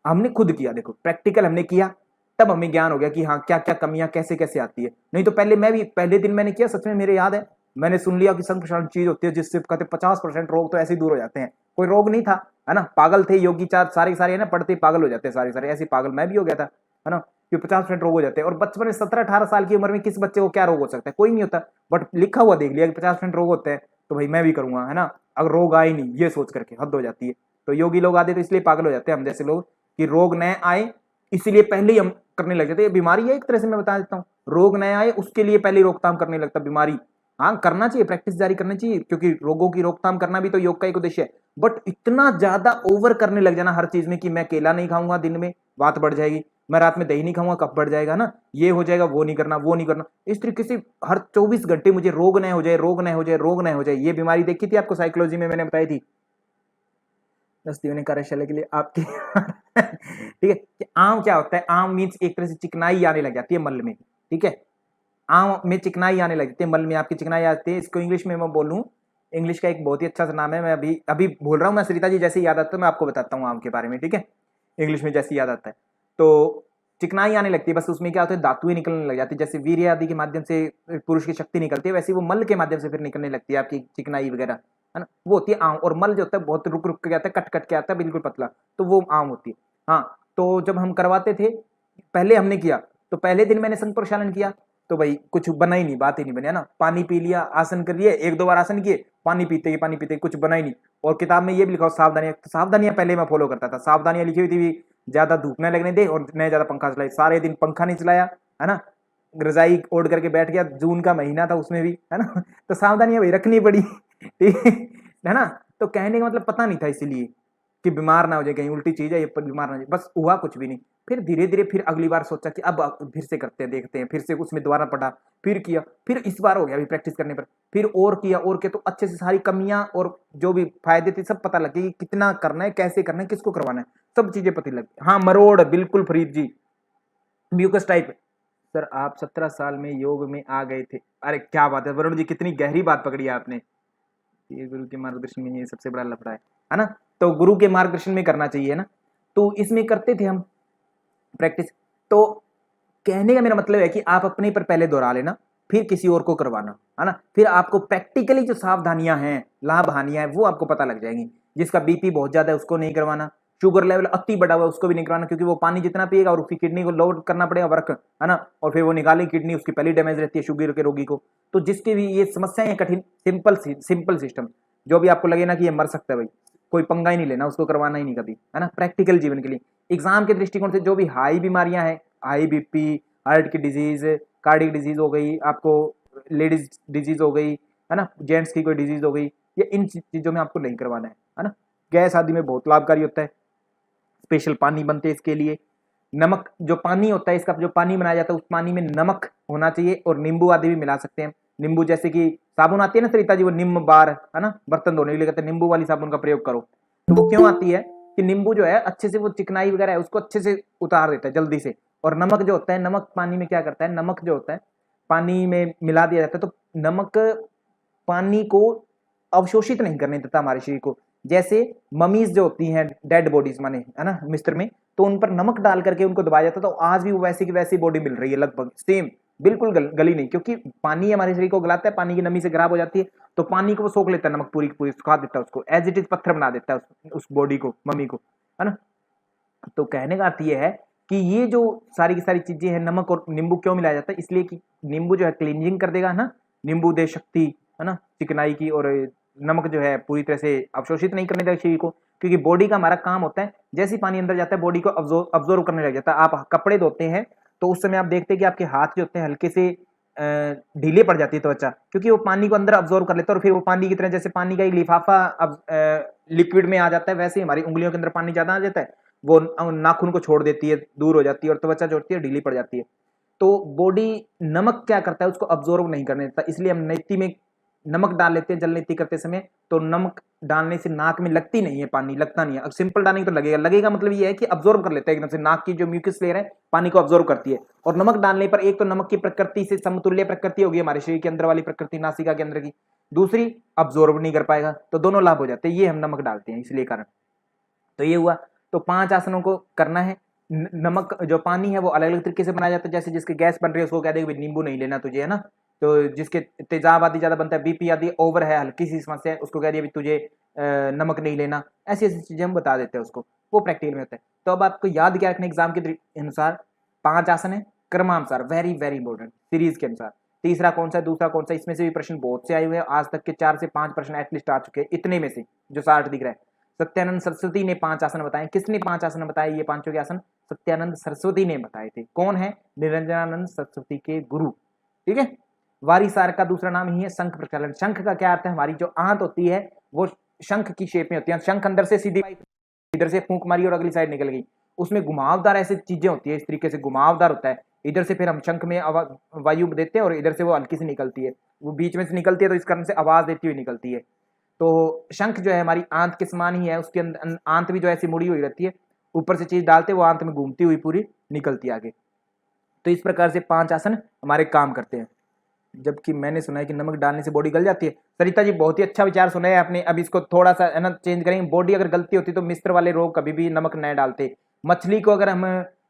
Speaker 1: हमने खुद किया, देखो प्रैक्टिकल हमने किया, तब हमें ज्ञान हो गया कि हाँ क्या क्या कमियां कैसे कैसे आती है। नहीं तो पहले मैं भी, पहले दिन मैंने किया, सच में मेरे याद है, मैंने सुन लिया कि संग प्रसारण चीज होती है जिससे कहते 50% रोग तो ऐसे ही दूर हो जाते हैं। कोई रोग नहीं था, है ना, पागल थे योगी चार सारे सारे, है ना, पढ़ते पागल हो जाते हैं सारे सारे, ऐसे पागल मैं भी हो गया था, है ना, कि 50% रोग हो जाते हैं। और बचपन में 17-18 साल की उम्र में किस बच्चे को क्या रोग हो सकता है, कोई नहीं होता, बट लिखा हुआ देख लिया कि 50% रोग होते हैं, तो भाई मैं भी करूंगा, है ना, अगर रोग आए नहीं, ये सोच करके हद हो जाती है। तो योगी लोग आते तो इसलिए पागल हो जाते हैं हम जैसे लोग, कि रोग न आए इसलिए पहले ही हम करने लग जाते हैं। बीमारी है एक तरह से, मैं बता देता हूँ, रोग न आए उसके लिए पहले रोकथाम करने लगता बीमारी। हाँ, करना चाहिए, प्रैक्टिस जारी करनी चाहिए, क्योंकि रोगों की रोकथाम करना भी तो योग का एक उद्देश्य है। बट इतना ज्यादा ओवर करने लग जाना हर चीज में, कि मैं केला नहीं खाऊंगा दिन में, बात बढ़ जाएगी, मैं रात में दही नहीं खाऊंगा, कब बढ़ जाएगा ना, ये हो जाएगा, वो नहीं करना, वो नहीं करना, इस तरीके से हर 24 घंटे मुझे रोग न हो जाए, रोग न हो जाए, रोग न हो जाए। ये बीमारी देखी थी आपको साइकोलॉजी में, मैंने बताई थी 10 कार्यशाला के लिए आपकी ठीक है, कि आम क्या होता है, आम मीन्स एक तरह से चिकनाई आने लग जाती है मल में, ठीक है, आम में चिकनाई आने लगती है, मल में आपकी चिकनाई आती है। इसको इंग्लिश में मैं बोलूं, इंग्लिश का एक बहुत ही अच्छा सा नाम है, मैं अभी अभी बोल रहा हूं, मैं सरिता जी जैसे याद आता है मैं आपको बताता हूँ आम के बारे में, ठीक है, इंग्लिश में जैसे याद आता है। तो चिकनाई आने लगती है, बस उसमें क्या होता है, धातुएं निकलने लग जाती है, जैसे वीर्य आदि के माध्यम से पुरुष की शक्ति निकलती है, वैसे वो मल के माध्यम से फिर निकलने लगती है आपकी चिकनाई वगैरह, है ना, वो होती है आम। और मल जो होता है बहुत रुक रुक के आता है, कट कट के आता है, बिल्कुल पतला, तो वो आम होती है। हाँ, तो जब हम करवाते थे, पहले हमने किया, तो पहले दिन मैंने संघ प्रक्षालन किया, तो भाई कुछ बना ही नहीं, बात ही नहीं बनी, है ना, पानी पी लिया, आसन कर लिए, 1-2 बार आसन किए, पानी पीते कुछ बना ही नहीं। और किताब में ये भी लिखा हो सावधानियां, तो सावधानियां पहले मैं फॉलो करता था, सावधानियां लिखी हुई थी, ज्यादा धूप न लगने दे और न ज्यादा पंखा चलाए, सारे दिन पंखा नहीं चलाया, है ना, रजाई ओढ़ करके बैठ गया, जून का महीना था उसमें भी, है ना, तो सावधानियां भाई रखनी पड़ी ठीक है ना। तो कहने का मतलब पता नहीं था इसीलिए, कि बीमार ना हो जाए, कहीं उल्टी चीज है ये, पर बीमार ना हो जाए, बस हुआ कुछ भी नहीं। फिर धीरे धीरे फिर अगली बार सोचा कि अब फिर से करते हैं, देखते हैं, फिर से उसमें दोबारा पढ़ा, फिर किया, फिर इस बार हो गया अभी प्रैक्टिस करने पर, फिर और किया और किया, तो अच्छे से सारी कमियां और जो भी फायदे थे सब पता लग गए, कि कितना करना है, कैसे करना है, किसको करवाना है, सब चीजें पता लग गई। हाँ, मरोड़, बिल्कुल फरीद जी, म्यूकस टाइप। सर आप 17 साल में योग में आ गए थे, अरे क्या बात है वरुण जी, कितनी गहरी बात पकड़ी है आपने। ये गुरु के मार्गदर्शन में ये सबसे बड़ा लफड़ा है ना, तो गुरु के मार्गदर्शन में करना चाहिए ना, तो इसमें करते थे हम प्रैक्टिस। तो कहने का मेरा मतलब है कि आप अपने पर पहले दोहरा लेना, फिर किसी और को करवाना, है ना, फिर आपको प्रैक्टिकली जो सावधानियां हैं, लाभ हानियां हैं, वो आपको पता लग जाएंगी। जिसका बीपी बहुत ज्यादा है उसको नहीं करवाना, शुगर लेवल अति बढ़ा हुआ है उसको भी नहीं करवाना, क्योंकि वो पानी जितना पिएगा और उसकी किडनी को लोड करना पड़ेगा वर्क, है ना, और फिर वो निकाले किडनी, उसकी पहली डैमेज रहती है शुगर के रोगी को। तो जिसकी भी ये समस्याएं हैं कठिन, सिंपल सिस्टम, जो भी आपको लगे ना कि ये मर सकता है भाई, कोई पंगा ही नहीं लेना, उसको करवाना ही नहीं कभी, है ना, प्रैक्टिकल जीवन के लिए। एग्जाम के दृष्टिकोण से जो भी हाई बीमारियां हैं, हाई बीपी, हार्ट की डिजीज, कार्डियक डिजीज हो गई आपको, लेडीज डिजीज हो गई, है ना, जेंट्स की कोई डिजीज हो गई, ये इन चीजों में आपको नहीं करवाना है ना। गैस आदि में बहुत लाभकारी होता है, स्पेशल पानी बनते हैं इसके लिए। नमक जो पानी होता है इसका, जो पानी बनाया जाता है उस पानी में नमक होना चाहिए, और नींबू आदि भी मिला सकते हैं। नींबू जैसे कि साबुन आती है ना सरिता जी, वो नीम बार, है ना, बर्तन धोने के लिए कहते हैं नींबू वाली साबुन का प्रयोग करो। तो वो क्यों आती है कि नींबू जो है अच्छे से वो चिकनाई वगैरह है उसको अच्छे से उतार देता है जल्दी से। और नमक जो होता है, नमक पानी में क्या करता है, नमक जो होता है पानी में मिला दिया जाता है, तो नमक पानी को अवशोषित नहीं करने देता हमारे शरीर को। जैसे ममीज जो होती हैं, डेड बॉडीज माने, है ना, मिस्र में, तो उन पर नमक डाल करके उनको दबाया जाता है, तो आज भी वो वैसी की वैसी बॉडी मिल रही है लगभग सेम, बिल्कुल गली नहीं, क्योंकि पानी हमारे शरीर को गलाता है, पानी की नमी से खराब हो जाती है, तो पानी को वो सोख लेता है, नमक पूरी पूरी सुखा देता है उसको, एज इट इज पत्थर बना देता है उस बॉडी को, मम्मी को, है ना। तो कहने का अर्थ ये है कि ये जो सारी की सारी चीजें हैं, नमक और नींबू क्यों मिलाया जाता है, इसलिए कि नींबू जो है क्लींजिंग कर देगा ना, नींबू दे शक्ति, है ना, चिकनाई की, और नमक जो है पूरी तरह से अवशोषित नहीं करने देगा शरीर को, क्योंकि बॉडी का हमारा काम होता है, जैसे ही पानी अंदर जाता है बॉडी को अब्जॉर्व करने लग जाता है। आप कपड़े धोते हैं तो उस समय आप देखते हैं कि आपके हाथ जो होते हैं हल्के से ढीले पड़ जाती है त्वचा, क्योंकि वो पानी को अंदर अब्जॉर्व कर लेता है, और फिर वो पानी की तरह, जैसे पानी का एक लिफाफा अब लिक्विड में आ जाता है, वैसे ही हमारी उंगलियों के अंदर पानी ज्यादा आ जाता है, वो नाखून को छोड़ देती है, दूर हो जाती है, और त्वचा जो होती है ढीली पड़ जाती है। तो बॉडी नमक क्या करता है, उसको अब्जॉर्व नहीं करने देता, इसलिए हम नेत्ती में नमक डाल लेते हैं जल नेत्ती करते समय। तो नमक डालने से नाक में लगती नहीं है, पानी लगता नहीं है, अब सिंपल डालेंगे तो लगेगा, लगेगा मतलब ये है कि अब्जॉर्व कर लेता है एकदम से, नाक की जो म्यूकस लेयर है पानी को अब्जॉर्व करती है। और नमक डालने पर एक तो नमक की प्रकृति से समतुल्य प्रकृति होगी हमारे शरीर के अंदर वाली प्रकृति, नासिका के अंदर की, दूसरी अब्जॉर्व नहीं कर पाएगा, तो दोनों लाभ हो जाते हैं, ये हम नमक डालते हैं इसलिए कारण। तो ये हुआ, तो 5 आसनों को करना है। नमक जो पानी है वो अलग अलग तरीके से बनाया जाता है, जैसे जिसके गैस बन रही है उसको कह देगा नींबू नहीं लेना तुझे, है ना, तो जिसके तेजाब आदि ज़्यादा बनता है, बीपी आदि ओवर है, हल्की सी समस्या है, उसको कह दिया तुझे नमक नहीं लेना, ऐसी ऐसी चीज़ें हम बता देते हैं उसको, वो प्रैक्टिकल में होता है। तो अब आपको याद क्या रखना एग्जाम के अनुसार, 5 आसन है क्रमानुसार, वेरी वेरी इंपॉर्टेंट, सीरीज के अनुसार। तीसरा कौन सा है, दूसरा कौन सा, इसमें से भी प्रश्न बहुत से आए हुए हैं, आज तक के 4 से 5 प्रश्न एटलीस्ट आ चुके हैं इतने में से जो 60 दिख रहा है। सत्यानंद सरस्वती ने 5 आसन बताए। किसने 5 आसन बताए? ये पांचों के आसन सत्यानंद सरस्वती ने बताए थे। कौन है? निरंजनानंद सरस्वती के गुरु। ठीक है। वारिसार का दूसरा नाम ही है शंख प्रचलन। शंख का क्या अर्थ है? हमारी जो आंत होती है वो शंख की शेप में होती है। शंख अंदर से सीधी इधर से फूंक मारी और अगली साइड निकल गई, उसमें घुमावदार ऐसी चीजें होती है, इस तरीके से घुमावदार होता है। इधर से फिर हम शंख में वायु देते हैं और इधर से वो हल्की सी निकलती है, वो बीच में से निकलती है तो इस कारण से आवाज देती हुई निकलती है। तो शंख जो है हमारी आंत के समान ही है, उसके अंदर आंत भी जो ऐसी मुड़ी हुई रहती है, ऊपर से चीज डालते वो आंत में घूमती हुई पूरी निकलती है आगे। तो इस प्रकार से 5 आसन हमारे काम करते हैं। जबकि मैंने सुना है कि नमक डालने से बॉडी गल जाती है। सरिता जी बहुत ही अच्छा विचार सुना है आपने। अब इसको थोड़ा सा है ना चेंज करेंगे। बॉडी अगर गलती होती तो मिस्र वाले लोग कभी भी नमक न डालते। मछली को अगर हम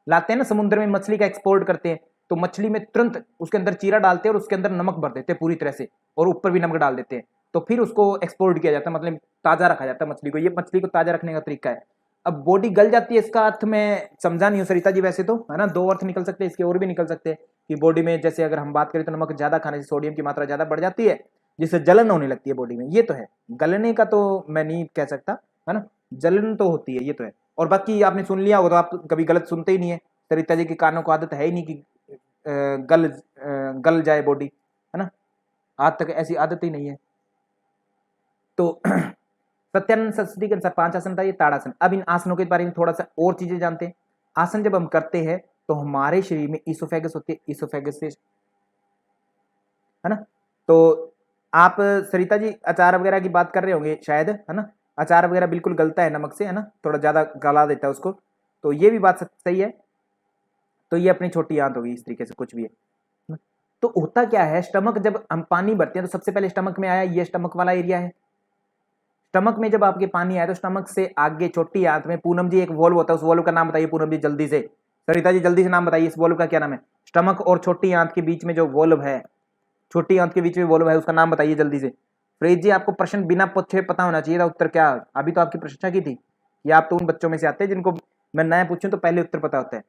Speaker 1: लाते हैं ना समुद्र में, मछली का एक्सपोर्ट करते हैं, तो मछली में तुरंत उसके अंदर चीरा डालते हैं और उसके अंदर नमक भर देते हैं पूरी तरह से, और ऊपर भी नमक डाल देते हैं, तो फिर उसको एक्सपोर्ट किया जाता है, मतलब ताजा रखा जाता है मछली को। ये मछली को ताजा रखने का तरीका है। अब बॉडी गल जाती है, इसका अर्थ मैं समझा नहीं हूँ सरिता जी, वैसे तो है ना 2 अर्थ निकल सकते हैं इसके, और भी निकल सकते हैं कि बॉडी में जैसे अगर हम बात करें तो नमक ज्यादा खाने से सोडियम की मात्रा ज्यादा बढ़ जाती है, जिससे जलन होने लगती है बॉडी में। ये तो है, गलने का तो मैं नहीं कह सकता, है ना, जलन तो होती है, ये तो है। और बाकी आपने सुन लिया होगा तो आप कभी गलत सुनते ही नहीं है। सरिता जी के कानों को आदत है ही नहीं कि गल जाए बॉडी, है ना, आज तक ऐसी आदत ही नहीं है। तो सत्यानंद सरस्वती के अनुसार 5 आसन था, ये ताड़ासन। अब इन आसनों के बारे में थोड़ा सा और चीजें जानते हैं। आसन जब हम करते हैं तो हमारे शरीर में इसोफेगस होती है, इसोफेगस से, है ना। तो आप सरिता जी अचार वगैरह की बात कर रहे होंगे शायद, है ना, अचार वगैरह बिल्कुल गलता है नमक से, है ना, थोड़ा ज्यादा गला देता है उसको, तो ये भी बात सही है। तो ये अपनी छोटी आंत होगी, इस तरीके से कुछ भी है। तो होता क्या है, स्टमक जब हम पानी भरते हैं तो सबसे पहले स्टमक में आया, ये स्टमक वाला एरिया है। स्टमक में जब आपके पानी आया तो स्टमक से आगे छोटी आंत में, पूनम जी एक वॉल्व होता है, उस वॉल्व का नाम बताइए पूनम जी जल्दी से। सरिता जी जल्दी से नाम बताइए, इस वॉल्व का क्या नाम है? स्टमक और छोटी आंत के बीच में जो वॉल्व है, छोटी आंत के बीच में वॉल्व है, उसका नाम बताइए जल्दी से। फ्रेज जी आपको प्रश्न बिना पूछे पता होना चाहिए था उत्तर क्या, अभी तो आपकी प्रशंसा की थी। या आप तो उन बच्चों में से आते हैं जिनको मैं नया पूछूं तो पहले उत्तर पता होता है।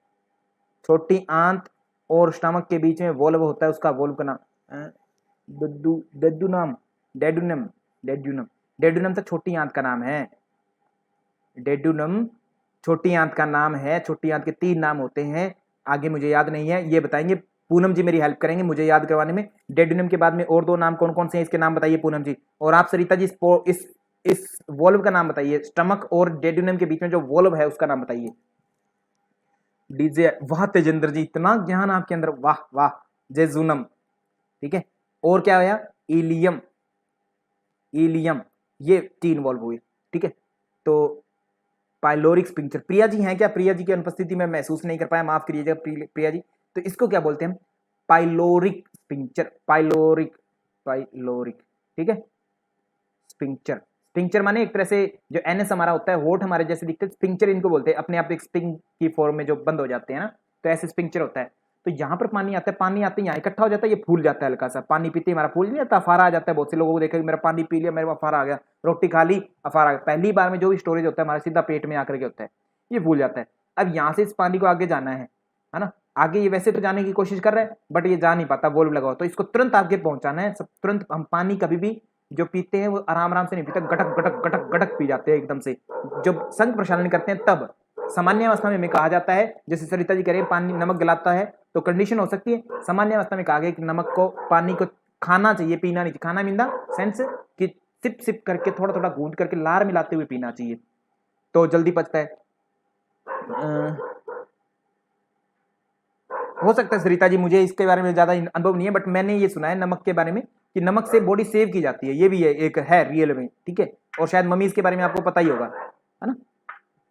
Speaker 1: छोटी आंत और स्टमक के बीच में वॉल्व होता है, उसका वॉल्व का नाम डेडुनम, डेडुनम, डेडुनम, डेडुनम तो छोटी आंत का नाम है। डेडुनम छोटी आंत का नाम है। छोटी आंत के 3 नाम होते हैं, आगे मुझे याद नहीं है, ये बताएंगे पूनम जी, मेरी हेल्प करेंगे मुझे याद करवाने में। डेडुनम के बाद में और 2 नाम कौन कौन से हैं इसके नाम बताइए पूनम जी। और आप सरिता जी इस वॉल्व का नाम बताइए, स्टमक और डेडुनम के बीच में जो वॉल्व है उसका नाम बताइए। डीजे, वाह तेजेंद्र जी, इतना ज्ञान आपके अंदर, वाह वाह। जेजुनम, ठीक है। और क्या होया? इलियम, इलियम, ये 3 वॉल्व हुए, ठीक है। तो पाइलोरिक स्पिंक्टर, प्रिया जी हैं क्या? प्रिया जी की अनुपस्थिति में महसूस नहीं कर पाया, माफ करिएगा प्रिया जी। तो इसको क्या बोलते हैं? पाइलोरिक स्पिंक्टर, पाइलोरिक, पाइलोरिक, ठीक है। स्पिंक्चर, स्पिंक्चर माने एक तरह से जो एनएस हमारा होता है, होठ हमारे जैसे दिखते हैं, स्पिंक्चर इनको बोलते हैं, अपने आप एक स्प्रिंग की फॉर्म में जो बंद हो जाते हैं ना, तो ऐसे स्पिंक्चर होता है। तो यहाँ पर पानी आता है, पानी आते ही यहाँ इकट्ठा हो जाता है, ये फूल जाता है हल्का सा, पानी पीते ही हमारा फूल नहीं जाता, अफारा आ जाता है। बहुत से लोगों को देखा कि मेरा पानी पी लिया, मेरे को अफारा आ गया, रोटी खा ली अफारा आ गया। पहली बार में जो भी स्टोरेज होता है हमारा सीधा पेट में आकर के होता है, ये फूल जाता है। अब यहाँ से इस पानी को आगे जाना है ना, आगे ये वैसे तो जाने की कोशिश कर रहा है बट ये जा नहीं पाता, वॉल्व लगाओ, तो इसको तुरंत आगे पहुंचाना है। तुरंत हम पानी कभी भी जो पीते हैं वो आराम आराम से नहीं पीते, गटक गटक गटक गटक पी जाते हैं एकदम से। जब संघ प्रक्षालन करते हैं तब सामान्य अवस्था में कहा जाता है, जैसे सरिता जी कह रहे हैं पानी नमक गलाता है, तो कंडीशन हो सकती है सामान्य अवस्था में कहा गया कि नमक को, पानी को खाना चाहिए, पीना नहीं। खाना मीन द सेंस कि सिप सिप करके, थोड़ा थोड़ा गूंद करके, लार मिलाते हुए पीना चाहिए, तो जल्दी पचता है। हो सकता है सरिता जी, मुझे इसके बारे में ज्यादा अनुभव नहीं है, बट मैंने ये सुना है नमक के बारे में कि नमक से बॉडी सेव की जाती है, ये भी है, एक है रियल में, ठीक है। और शायद मम्मीज के बारे में आपको पता ही होगा, है ना।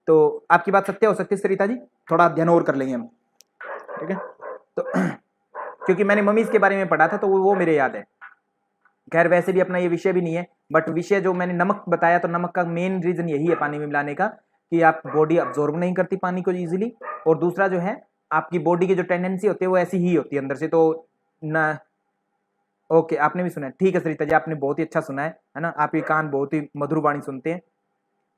Speaker 1: तो आपकी बात सत्य हो सकती है सरिता जी, थोड़ा ध्यान और कर लेंगे हम, ठीक है। तो क्योंकि मैंने मम्मीज के बारे में पढ़ा था तो वो मेरे याद है। खैर वैसे भी अपना ये विषय भी नहीं है, बट विषय जो मैंने नमक बताया, तो नमक का मेन रीजन यही है पानी में मिलाने का कि आप बॉडी अब्जॉर्ब नहीं करती पानी को इजीली, और दूसरा जो है आपकी बॉडी की जो टेंडेंसी होती है वो ऐसी ही होती है अंदर से, तो ना ओके, आपने भी सुना है, ठीक है सरिता जी, आपने बहुत ही अच्छा सुना है ना, आपके कान बहुत ही मधुर वाणी सुनते हैं।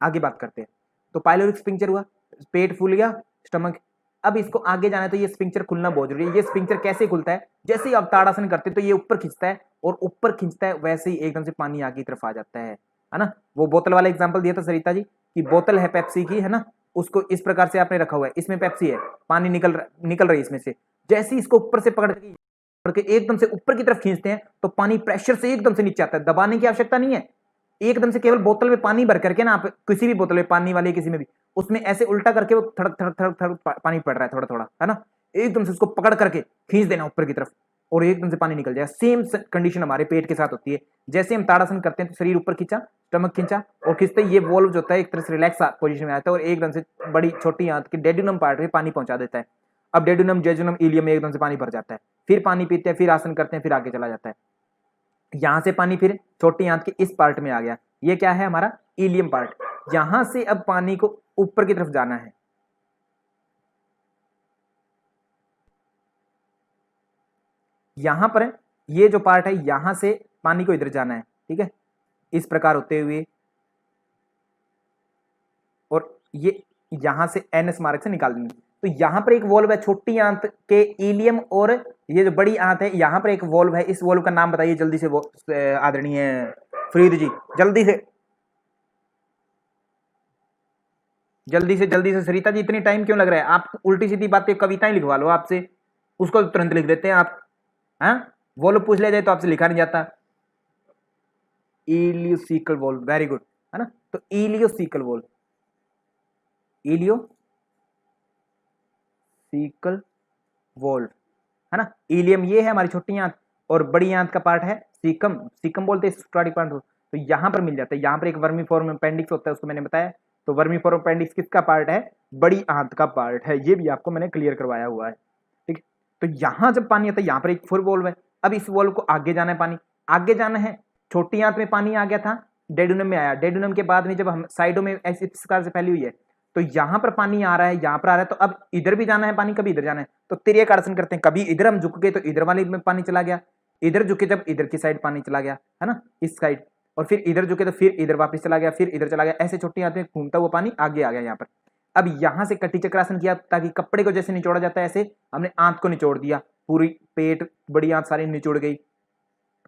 Speaker 1: आगे बात करते हैं। तो पाइलोरिक स्पिंक्चर हुआ, पेट फूल गया, स्टमक। अब इसको आगे जाना है तो ये स्पिंक्चर खुलना बहुत जरूरी है। ये स्पिंक्चर कैसे खुलता है, जैसे ही आप ताड़ासन करते हैं तो ये ऊपर खींचता है, और ऊपर खींचता है वैसे ही एकदम से पानी आगे की तरफ आ जाता है ना। वो बोतल वाला एग्जांपल दिया था सरिता जी कि बोतल है पेप्सी की, है ना, उसको इस प्रकार से आपने रखा हुआ है, इसमें पेप्सी है, पानी निकल रही है इसमें से, जैसे ही इसको ऊपर से पकड़ के एकदम से ऊपर की तरफ खींचते हैं तो पानी प्रेशर से एकदम से नीचे आता है, दबाने की आवश्यकता नहीं है, एकदम से केवल बोतल में पानी भर करके ना, आप किसी भी बोतल में पानी वाली किसी में भी, उसमें ऐसे उल्टा करके वो थड़क थड़क थड़क थड़क पानी पड़ रहा है थोड़ा थोड़ा, है ना, एकदम से उसको पकड़ करके खींच देना ऊपर की तरफ और एकदम से पानी निकल जाए। सेम कंडीशन हमारे पेट के साथ होती है। जैसे हम ताड़ासन करते हैं तो शरीर ऊपर खींचा, स्टमक खींचा, और खींचते ये वॉल्व जो होता है एक तरह से रिलैक्स पोजीशन में आता है और एकदम से बड़ी छोटी आंत के डेड्यूनम पार्ट में पानी पहुंचा देता है। अब डेड्यूनम, जेजुनम, इलियम में एकदम से पानी भर जाता है, फिर पानी पीते हैं, फिर आसन करते हैं, फिर आगे चला जाता है। यहां से पानी फिर छोटी आंत के इस पार्ट में आ गया, ये क्या है हमारा इलियम पार्ट। यहां से अब पानी को ऊपर की तरफ जाना है, यहां पर ये जो पार्ट है यहां से पानी को इधर जाना है, ठीक है, इस प्रकार होते हुए, और ये यहां से एनएस मार्ग से निकाल देंगे। तो यहां पर एक वॉल्व है छोटी आंत के इलियम, और ये जो बड़ी आंत है यहां पर एक वॉल्व है, इस वॉल्व का नाम बताइए जल्दी से, वो आदरणीय फरीद जी, जल्दी से जल्दी से सरिता जी, इतनी टाइम क्यों लग रहा है, आप उल्टी सीधी बातें कविताएं लिखवा लो आपसे, उसको तुरंत लिख देते हैं आप। हाँ, वॉल्व पूछ ले जाए तो आपसे लिखा नहीं जाता। इलियोसिकल वॉल्व, वेरी गुड, है ना। तो इलियोसिकल वॉल्व, इलियोसिकल वॉल्व, है ना। इलियम ये है हमारी छोटी आंत, और बड़ी आंत का पार्ट है सीकम, सीकम बोलते हैं स्ट्राटिक पार्ट। तो यहां पर मिल जाता है, यहां पर एक वर्मीफॉर्म अपेंडिक्स होता है, उसको मैंने बताया। तो वर्मीफॉर्म अपेंडिक्स किसका पार्ट है, बड़ी आंत का पार्ट है, ये भी आपको मैंने क्लियर करवाया हुआ है, ठीक है। तो यहां जब पानी आता है, यहां पर एक फुल वॉल्व है, अब इस वॉल्व को आगे जाना है, पानी आगे जाना है। छोटी आंत में पानी आ गया था, डेडुनम में आया, डेडुनम के बाद में जब हम साइडों में ऐसी प्रकार से फैली हुई है, तो यहां पर पानी आ रहा है, यहां पर आ रहा है, तो अब इधर भी जाना है पानी, कभी इधर जाना है, तो तिर्यक आसन करते हैं, कभी इधर हम झुक गए तो इधर वाले में पानी चला गया, इधर झुके जब इधर की साइड पानी चला गया, है ना, इस साइड, और फिर इधर झुके तो फिर इधर वापस चला गया, फिर इधर चला गया, ऐसे छोटी आंत में घूमता हुआ पानी आगे आ गया यहाँ पर। अब यहां से कटी चक्रासन किया, ताकि कपड़े को जैसे निचोड़ा जाता है ऐसे हमने आंत को निचोड़ दिया, पूरी पेट बड़ी आंत सारी निचोड़ गई,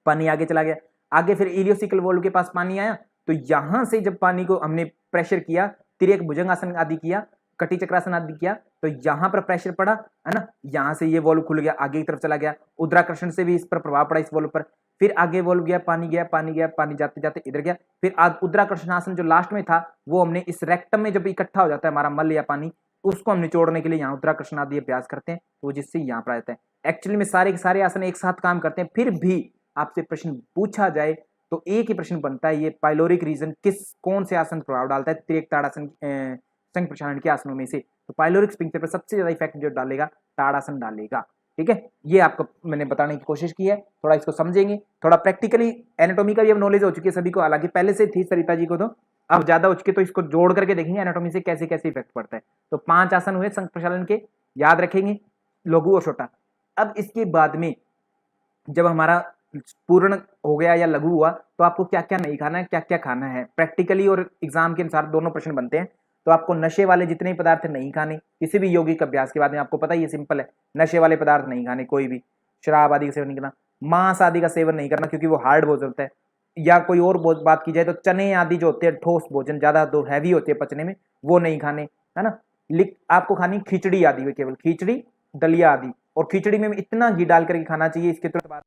Speaker 1: पानी आगे चला गया। आगे फिर इलियोसिकल वॉल्व के पास पानी आया, तो यहां से जब पानी को हमने प्रेशर किया, तिर्यक भुजंगासन आदि किया, कटी चक्रासन आदि किया, तो यहां पर प्रेशर पड़ा, है ना, यहां से ये वॉल्व खुल गया, आगे की तरफ चला गया, उद्राकर्षण से भी इस पर प्रभाव पड़ा, इस वॉल्व पर। फिर आगे वॉल्व गया, पानी गया, पानी गया, पानी जाते जाते इधर गया, फिर उद्राकर्षण आसन जो लास्ट में था, वो हमने इस रेक्टम में जब इकट्ठा हो जाता है हमारा मल या पानी, उसको हम निचोड़ने के लिए यहाँ उद्राकर्षण आदि अभ्यास करते हैं, तो जिससे यहाँ पर आ जाता है। एक्चुअली में सारे के सारे आसन एक साथ काम करते हैं, फिर भी आपसे प्रश्न पूछा जाए तो एक ही प्रश्न बनता है, ये पाइलोरिक रीजन कौन से आसन प्रभाव डालता है तिर्यक ताड़ासन संघ प्रसारण के आसनों में से, तो पाइलोरिक स्पिंक्टर पर सबसे ज्यादा इफेक्ट जो डालेगा ताड़ासन डालेगा, ठीक है। ये आपको मैंने बताने की कोशिश की है, थोड़ा इसको समझेंगे, थोड़ा प्रैक्टिकली एनाटॉमी का भी अब नॉलेज हो चुकी है सभी को, हालांकि पहले से थी सरिता जी को, तो अब ज्यादा हो चुकी है, तो इसको जोड़ करके देखेंगे एनाटॉमी से कैसे कैसे इफेक्ट पड़ता है। तो 5 आसन हुए संघ प्रसारण के, याद रखेंगे, लघु और छोटा। अब इसके बाद में जब हमारा पूर्ण हो गया या लघु हुआ, तो आपको क्या क्या नहीं खाना है, क्या क्या खाना है, प्रैक्टिकली और एग्जाम के अनुसार दोनों प्रश्न बनते हैं। तो आपको नशे वाले जितने पदार्थ नहीं खाने, किसी भी यौगिक अभ्यास के बाद में, आपको पता ही है, सिंपल है, नशे वाले पदार्थ नहीं खाने, कोई भी शराब आदि का सेवन नहीं करना, मांस आदि का सेवन नहीं करना क्योंकि वो हार्ड भोजन होता है, या कोई और बात की जाए तो चने आदि जो होते हैं ठोस भोजन, ज्यादा दो हैवी होते हैं पचने में, वो नहीं खाने, है ना। आपको खानी खिचड़ी आदि, केवल खिचड़ी, दलिया आदि, और खिचड़ी में इतना घी डाल करके खाना चाहिए, इसके तुरंत बाद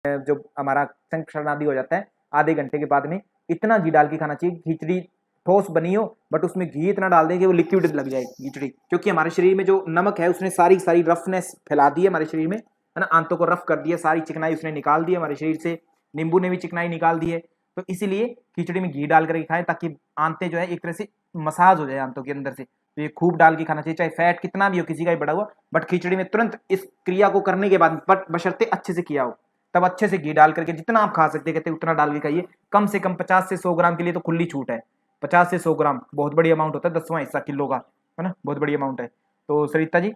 Speaker 1: जो हमारा संघ प्रसारण आदि हो जाता है आधे घंटे के बाद में, इतना घी डाल के खाना चाहिए, खिचड़ी ठोस बनी हो बट उसमें घी इतना डाल दें कि वो लिक्विड लग जाए खिचड़ी, क्योंकि हमारे शरीर में जो नमक है उसने सारी सारी रफनेस फैला दी है हमारे शरीर में, है ना, आंतों को रफ कर दिया, सारी चिकनाई उसने निकाल दी है हमारे शरीर से, नींबू ने भी चिकनाई निकाल दी है। तो इसीलिए खिचड़ी में घी डाल करके खाएं, ताकि आंतें जो है एक तरह से मसाज हो जाए आंतों के अंदर से, तो ये खूब डाल के खाना चाहिए, चाहे फैट कितना भी हो किसी का भी बढ़ा हुआ, बट खिचड़ी में तुरंत इस क्रिया को करने के बाद, बट बशर्ते अच्छे से किया हो, तब अच्छे से घी डाल करके जितना आप खा सकते कहते उतना डाल के खाइए, कम से कम 50 से 100 ग्राम के लिए तो खुली छूट है, 50 से 100 ग्राम बहुत बड़ी अमाउंट होता है, 10वां हिस्सा किलो का, है ना, बहुत बड़ी अमाउंट है। तो सरिता जी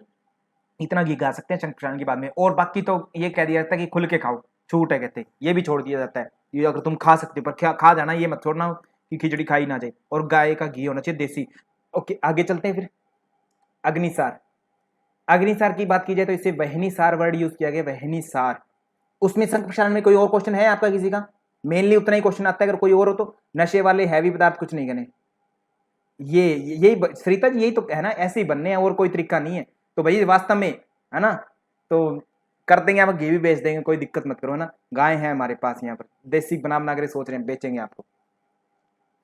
Speaker 1: इतना घी खा सकते हैं संक्रमण के बाद में, और बाकी तो ये कह दिया जाता है कि खुल के खाओ, छूट है, कहते ये भी छोड़ दिया जाता है। ये अगर तुम खा सकते हो पर क्या खा जाना, ये मत छोड़ना कि खिचड़ी खाई ना जाए, और गाय का घी होना चाहिए देसी। ओके, आगे चलते हैं फिर। अग्निसार। अग्निसार की बात की जाए तो इससे वहनीसार वर्ड यूज किया गया, वहनीसार। उसमें संघ प्रसारण में कोई और क्वेश्चन है आपका किसी का? मेनली उतना ही क्वेश्चन आता है, अगर कोई और हो तो। नशे वाले हैवी पदार्थ कुछ नहीं करने, ये यही सरिता जी, यही तो है ना, ऐसे ही बनने हैं, और कोई तरीका नहीं है। तो भाई वास्तव में है ना, तो कर देंगे, आप घी भी बेच देंगे, कोई दिक्कत मत करो, है ना। गाय है हमारे पास यहाँ पर, देसी बना बना कर सोच रहे हैं बेचेंगे आपको,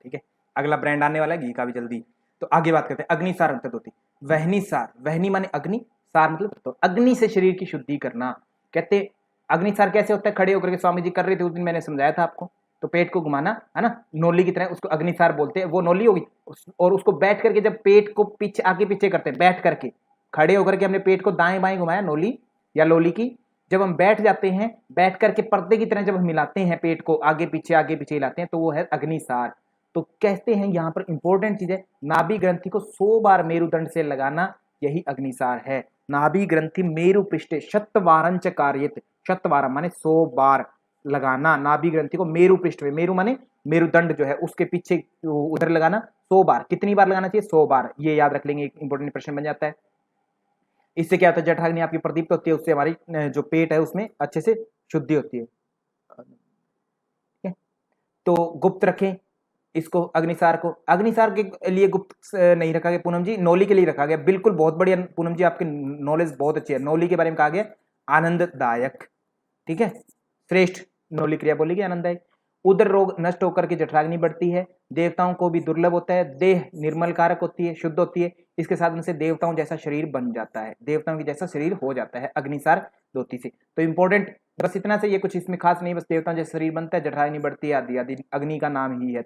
Speaker 1: ठीक है। अगला ब्रांड आने वाला है घी का भी जल्दी। तो आगे बात करते हैं अग्निसार अंतर होती। वहनी सार, वहनी माने अग्नि, सार मतलब तो अग्नि से शरीर की शुद्धि करना। कहते अग्निसार कैसे होता है? खड़े होकर के स्वामी जी कर रहे थे उस दिन, मैंने समझाया था आपको। तो पेट को घुमाना, है ना, नोली की तरह, उसको अग्निसार बोलते हैं। वो नोली होगी और उसको बैठ करके, जब पेट को पीछे आगे पीछे करते हैं, बैठ करके, खड़े होकर के हमने पेट को दाएं बाएं घुमाया, नोली या लोली की। जब हम बैठ जाते हैं, बैठ करके पर्दे की तरह जब हम मिलाते हैं पेट को, आगे पीछे हिलाते हैं, तो वो है अग्निसार। तो कहते हैं यहां पर इंपॉर्टेंट चीज है, नाभि ग्रंथि को 100 बार मेरुदंड से लगाना, यही अग्निसार है। नाभि ग्रंथि मेरु पृष्ठे शतवारंच कार्यत, शतवारम माने 100 बार लगाना नाभि ग्रंथि को मेरु पृष्ठ में, मेरु माने मेरुदंड जो है उसके पीछे उधर लगाना 100 बार। कितनी बार लगाना चाहिए? 100 बार। ये याद रख लेंगे, एक इंपॉर्टेंट प्रश्न बन जाता है। इससे क्या होता है, जठराग्नि आपकी प्रदीप्त होती है, उससे हमारी जो पेट है उसमें अच्छे से शुद्धि होती है। तो गुप्त रखें इसको, अग्निसार को। अग्निसार के लिए गुप्त नहीं रखा गया पूनम जी, नौली के लिए रखा गया। बिल्कुल, बहुत बढ़िया पूनम जी, आपकी नॉलेज बहुत अच्छी है। नौली के बारे में कहा गया आनंददायक, ठीक है, श्रेष्ठ नौली क्रिया बोली गई, आनंददायक। उदर रोग नष्ट होकर के जठराग्नि बढ़ती है, देवताओं को भी दुर्लभ होता है, देह निर्मल कारक होती है, शुद्ध होती है, इसके साधन से देवताओं जैसा शरीर बन जाता है, देवताओं की जैसा शरीर हो जाता है अग्निसार धोती से। तो इंपॉर्टेंट बस इतना से, ये कुछ इसमें खास नहीं, बस देवताओं जैसा शरीर बनता है, जठराग्नि बढ़ती है, आदि आदि, अग्नि का नाम ही है।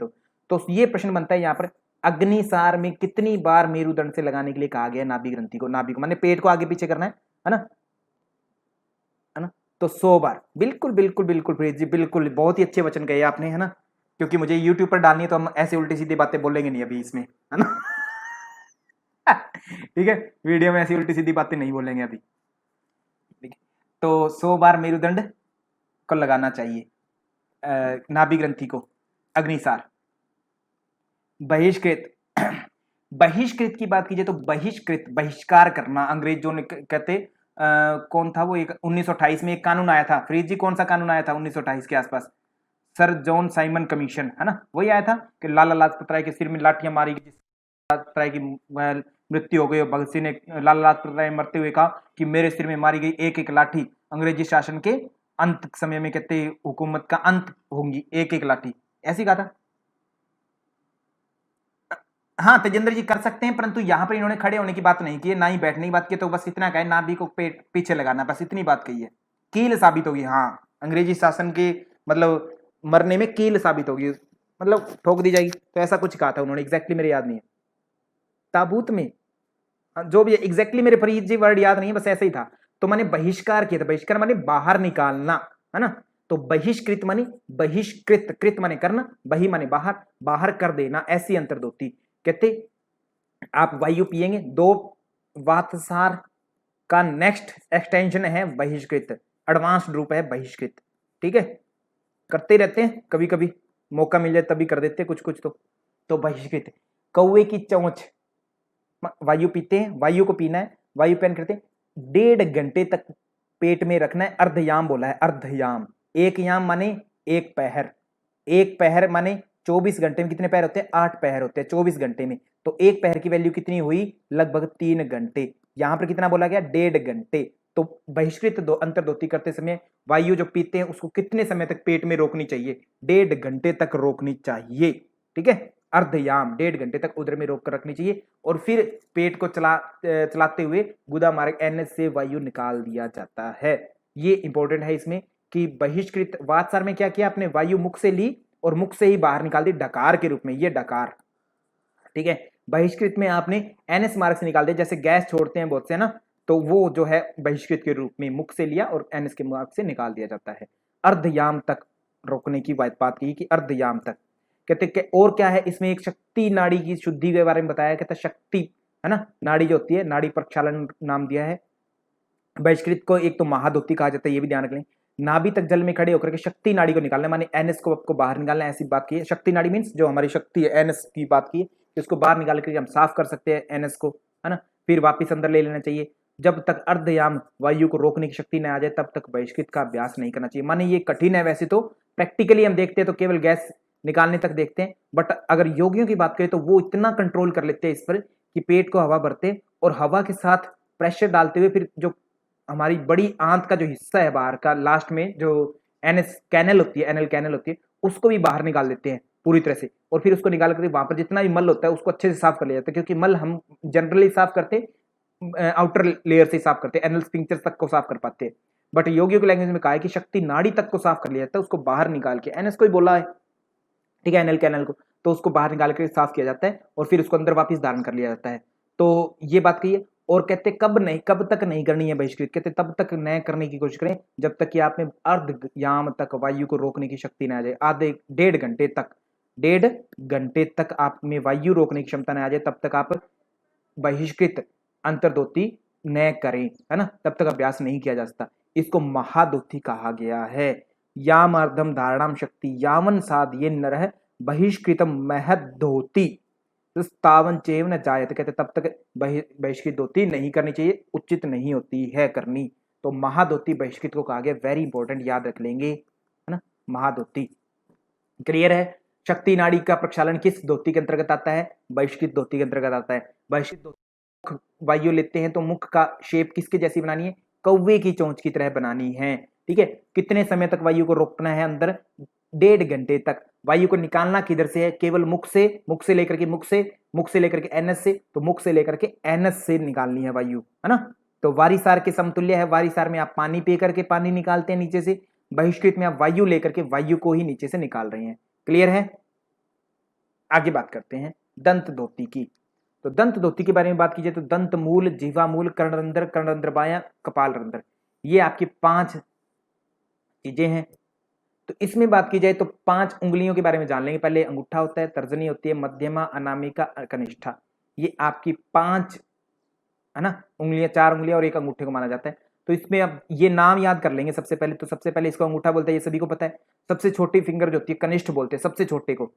Speaker 1: तो ये प्रश्न बनता है यहाँ पर, अग्निसार में कितनी बार मेरुदंड से लगाने के लिए कहा गया नाभि ग्रंथि को? नाभि को माने पेट को आगे पीछे करना है ना, है ना। तो 100 बार। बिल्कुल बिल्कुल बिल्कुल प्रीत जी, बिल्कुल, बहुत ही अच्छे वचन कहे आपने, है ना। क्योंकि मुझे यूट्यूब पर डालनी है, तो हम ऐसे उल्टी सीधी बातें बोलेंगे नहीं अभी इसमें, है ना। ठीक है, वीडियो में ऐसी उल्टी सीधी बातें नहीं बोलेंगे अभी, ठीक है। तो 100 बार मेरुदंड को लगाना चाहिए, नाभि ग्रंथि को, अग्निसार। बहिष्कृत। बहिष्कृत की बात कीजिए तो बहिष्कृत, बहिष्कार करना, अंग्रेजों ने कहते कौन था वो, एक 1928 में एक कानून आया था। फ्रीज जी, कौन सा कानून आया था 1928 के आसपास? सर जॉन साइमन कमीशन, है ना, वही आया था कि लाला लाजपत राय के सिर में लाठियां मारी गई, लाजपत राय की मृत्यु हो गई, और भगत सिंह ने लाला लाजपत राय मरते हुए कहा कि मेरे सिर में मारी गई एक एक लाठी अंग्रेजी शासन के अंत समय में, कहते हुकूमत का अंत होंगी एक एक लाठी, ऐसी कहा था। हाँ तेजेंद्र जी कर सकते हैं, परंतु यहां पर इन्होंने खड़े होने की बात नहीं की है, ना ही बैठने की बात की, तो बस इतना कहे नाभि को पेट पीछे लगाना, बस इतनी बात कही है। कील साबित होगी, हाँ, अंग्रेजी शासन के मतलब मरने में कील साबित होगी, मतलब ठोक दी जाएगी, तो ऐसा कुछ कहा था उन्होंने, एग्जैक्टली मेरे याद नहीं है। ताबूत में जो भी एग्जैक्टली मेरे फरीद जी वर्ड याद नहीं है, बस ऐसे ही था। तो मैंने बहिष्कार किया था, बहिष्कार माने बाहर निकालना, है ना। तो बहिष्कृत माने बहिष्कृत, कृत माने करना, बहि माने बाहर, बाहर कर देना, ऐसी अंतर्दोती। कहते आप वायु पिएंगे, 2 वातसार का नेक्स्ट एक्सटेंशन है बहिष्कृत, एडवांस्ड रूप है बहिष्कृत, ठीक है। करते रहते हैं, कभी कभी मौका मिल जाए तभी कर देते कुछ कुछ। तो बहिष्कृत। कौवे की चोंच, वायु पीते हैं, वायु को पीना है, वायु पान करते हैं, 1.5 घंटे तक पेट में रखना है, अर्धयाम बोला है, अर्धयाम। एक याम माने एक पहर, एक पहर माने 24 घंटे में कितने पहर होते हैं? 8 पहर होते हैं 24 घंटे में। तो एक पहर की वैल्यू कितनी हुई? लगभग 3 घंटे। यहां पर कितना बोला गया? 1.5 घंटे। तो बहिष्कृत अंतर्दोती करते समय वायु जो पीते हैं उसको कितने समय तक पेट में रोकनी चाहिए? 1.5 घंटे तक रोकनी चाहिए, ठीक है। अर्धयाम 1.5 घंटे तक उदर में रोक कर रखनी चाहिए, और फिर पेट को चलाते हुए गुदा मार्ग एनएच से वायु निकाल दिया जाता है। ये इंपॉर्टेंट है इसमें कि बहिष्कृत वातसार में क्या किया आपने? वायु मुख से ली और मुख से ही बाहर निकाल दी डकार के रूप में, ये डकार, ठीक है। बहिष्कृत में आपने एनएस मार्ग से निकाल दिया, जैसे गैस छोड़ते हैं बहुत से ना, तो वो जो है बहिष्कृत के रूप में मुख से लिया और एनएस के मार्ग से निकाल दिया जाता है। अर्धयाम तक रोकने की बात की कि अर्धयाम तक। कहते कि और क्या है इसमें? एक शक्ति नाड़ी की शुद्धि के बारे में बताया, कहता शक्ति, है ना, नाड़ी जो होती है, नाड़ी प्रक्षालन नाम दिया है। बहिष्कृत को एक तो महाधोती कहा जाता है, ये भी ध्यान रख लें। नाभि तक जल में खड़े होकर के शक्ति नाड़ी को निकालना, माने एनएस को आपको बाहर निकालना है, ऐसी बात की है। शक्ति नाड़ी मीन्स जो हमारी शक्ति है, एनएस की बात की है, इसको बाहर निकाल कर हम साफ कर सकते हैं एनएस को, है ना। फिर वापिस अंदर ले लेना चाहिए। जब तक अर्धयाम वायु को रोकने की शक्ति न आ जाए तब तक बहिष्कृत का अभ्यास नहीं करना चाहिए। माने ये कठिन है, वैसे तो प्रैक्टिकली हम देखते हैं तो केवल गैस निकालने तक देखते हैं, बट अगर योगियों की बात करें तो वो इतना कंट्रोल कर लेते हैं इस पर कि पेट को हवा भरते और हवा के साथ प्रेशर डालते हुए फिर जो हमारी बड़ी आंत का जो हिस्सा है बाहर का, लास्ट में जो एनएस कैनल होती है, एनल कैनल होती है, उसको भी बाहर निकाल देते हैं पूरी तरह से। और फिर उसको निकाल कर वहां पर जितना भी मल होता है उसको अच्छे से साफ कर लिया जाता है, क्योंकि मल हम जनरली साफ करते आउटर लेयर से साफ करते हैं, एनल स्फिंक्टर तक को साफ कर पाते हैं, बट योगियों की लैंग्वेज में कहा है कि शक्ति नाड़ी तक को साफ कर लिया जाता है, उसको बाहर निकाल के, एनएस को ही बोला है, ठीक है, एनल कैनल को, तो उसको बाहर निकाल के साफ किया जाता है और फिर उसको अंदर वापस धारण कर लिया जाता है। तो ये बात कही है। और कहते कब तक नहीं करनी है बहिष्कृत, कहते तब तक न करने की कोशिश करें जब तक कि आप में अर्धयाम तक वायु को रोकने की शक्ति ना आ जाए, आधे डेढ़ घंटे तक आप में वायु रोकने की क्षमता ना आ जाए, तब तक आप बहिष्कृत अंतर्दोती न करें, है ना, तब तक अभ्यास नहीं किया जा सकता। इसको महादोती कहा गया है। याम अर्धम धारणाम शक्ति यावन साध ये नरह बहिष्कृतम महदोती तावन चेव न जायत, कहते तब तक बहिष्कृत दोती नहीं करनी चाहिए, उचित नहीं होती है करनी। तो महादोती बहिष्कृत को कहा गया, वेरी इंपॉर्टेंट, याद रख लेंगे, है ना, महादोती। क्लियर है। शक्ति नाड़ी का प्रक्षालन किस धोती के अंतर्गत आता है? बहिष्कृत धोती के अंतर्गत आता है। बहिष्कृत वायु लेते हैं तो मुख का शेप किसके जैसी बनानी है? कौवे की चोंच की तरह बनानी है, ठीक है। कितने समय तक वायु को रोकना है अंदर? डेढ़ घंटे तक। वायु को निकालना किधर से है? केवल मुख से लेकर के एनएस से, तो मुख से लेकर के एनएस से निकालनी है वायु, है ना। तो वारिसार के समतुल्य है। वारिसार में आप पानी पी करके पानी निकालते हैं नीचे से, बहिष्कृत में आप वायु लेकर के वायु को ही नीचे से निकाल रहे हैं। क्लियर है। आगे बात करते हैं दंत धोती की। तो दंत धोती के बारे में बात कीजिए तो दंत मूल, जीवा मूल, कर्णरंध्र बायां, कपाल रंध्र, ये आपकी 5 चीजें हैं। तो इसमें बात की जाए तो 5 उंगलियों के बारे में जान लेंगे। पहले अंगूठा होता है, तर्जनी होती है, मध्यमा, अनामिका, कनिष्ठा, ये आपकी 5, है ना, उंगलियां, 4 उंगलियां और एक अंगूठे को माना जाता है। तो इसमें अब ये नाम याद कर लेंगे सबसे पहले। तो सबसे पहले इसको अंगूठा बोलते हैं, ये सभी को पता है। सबसे छोटी फिंगर जो होती है कनिष्ठ बोलते हैं, सबसे छोटे को।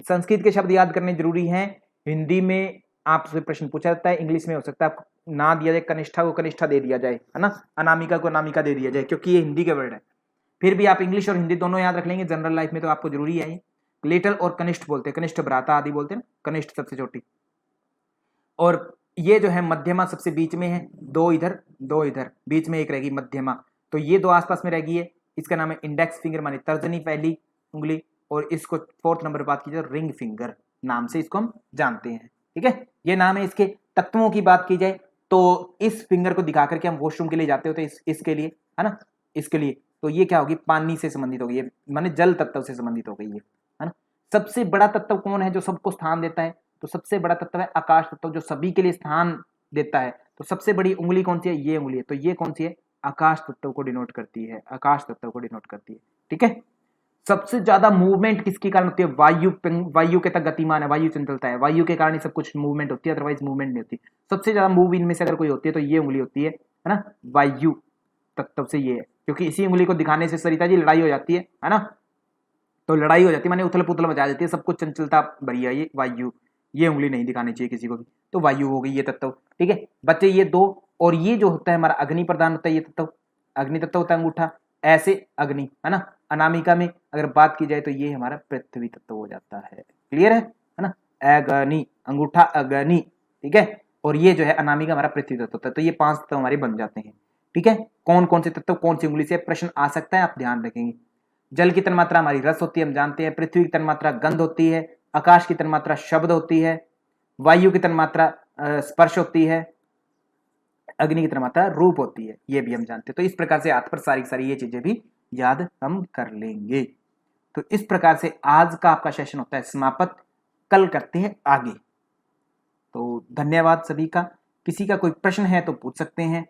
Speaker 1: संस्कृत के शब्द याद करने जरूरी हैं। हिंदी में आपसे प्रश्न पूछा जाता है, इंग्लिश में हो सकता है आपको ना दिया जाए, कनिष्ठा को कनिष्ठा दे दिया जाए, है ना, अनामिका को अनामिका दे दिया जाए, क्योंकि ये हिंदी के वर्ड है। फिर भी आप इंग्लिश और हिंदी दोनों याद रख लेंगे, जनरल लाइफ में तो आपको जरूरी है। लिटिल और कनिष्ठ बोलते हैं, कनिष्ठ भ्राता आदि बोलते हैं ना, कनिष्ठ सबसे छोटी। और ये जो है मध्यमा सबसे बीच में है, 2 इधर 2 इधर, बीच में एक रहेगी मध्यमा। तो ये 2 आसपास में रहेगी है, इसका नाम है इंडेक्स फिंगर, मानी तर्जनी पहली उंगली, और इसको 4th नंबर बात कीजिए रिंग फिंगर नाम से इसको हम जानते हैं, ठीक है। ये नाम है। इसके तत्वों की बात की जाए तो इस फिंगर को दिखा करके हम वॉशरूम के लिए जाते होते इसके लिए, है ना, इसके लिए। तो ये क्या होगी? पानी से संबंधित होगी, ये माने जल तत्व से संबंधित हो गई है ना। सबसे बड़ा तत्व कौन है जो सबको स्थान देता है? तो सबसे बड़ा तत्व है आकाश तत्व, जो सभी के लिए स्थान देता है। तो सबसे बड़ी उंगली कौन सी है? ये उंगली है। तो ये कौन सी है? आकाश तत्व को डिनोट करती है, आकाश तत्व को डिनोट करती है, ठीक है। सबसे ज्यादा मूवमेंट किसके कारण होती है? वायु के तक गतिमान है, वायु चंचलता है, वायु के कारण ही सब कुछ मूवमेंट होती है, अदरवाइज मूवमेंट नहीं होती। सबसे ज्यादा मूव इनमें से अगर कोई होती है तो ये उंगली होती है ना, वायु तत्व से ये है। क्योंकि इसी उंगली को दिखाने से सरिता जी लड़ाई हो जाती है ना। तो लड़ाई हो जाती है माने उथल पुथल मचा देती है, सब कुछ चंचलता भरी है ये वायु। ये उंगली नहीं दिखानी चाहिए किसी को भी। तो वायु हो गई ये तत्व, ठीक है बच्चे। ये 2, और ये जो होता है हमारा अग्नि प्रदान होता है, ये तत्व अग्नि तत्व होता है अंगूठा, ऐसे अग्नि, है ना। अनामिका में अगर बात की जाए तो ये हमारा पृथ्वी तत्व हो जाता है। क्लियर है ना। अग्नि, अंगूठा अग्नि, ठीक है। और ये जो है अनामिका हमारा पृथ्वी तत्व होता है। तो ये 5 तत्व हमारे बन जाते हैं, ठीक है। कौन कौन से तत्व कौन सी उंगली से प्रश्न आ सकता है, आप ध्यान रखेंगे। जल की तन्मात्रा हमारी रस होती है, हम जानते हैं। पृथ्वी की तन्मात्रा गंध होती है। आकाश की तन्मात्रा शब्द होती है। वायु की तन्मात्रा स्पर्श होती है। अग्नि की तन्मात्रा रूप होती है, ये भी हम जानते हैं। तो इस प्रकार से हाथ पर सारी ये चीजें भी याद हम कर लेंगे। तो इस प्रकार से आज का आपका सेशन होता है समाप्त। कल करते हैं आगे। तो धन्यवाद सभी का। किसी का कोई प्रश्न है तो पूछ सकते हैं।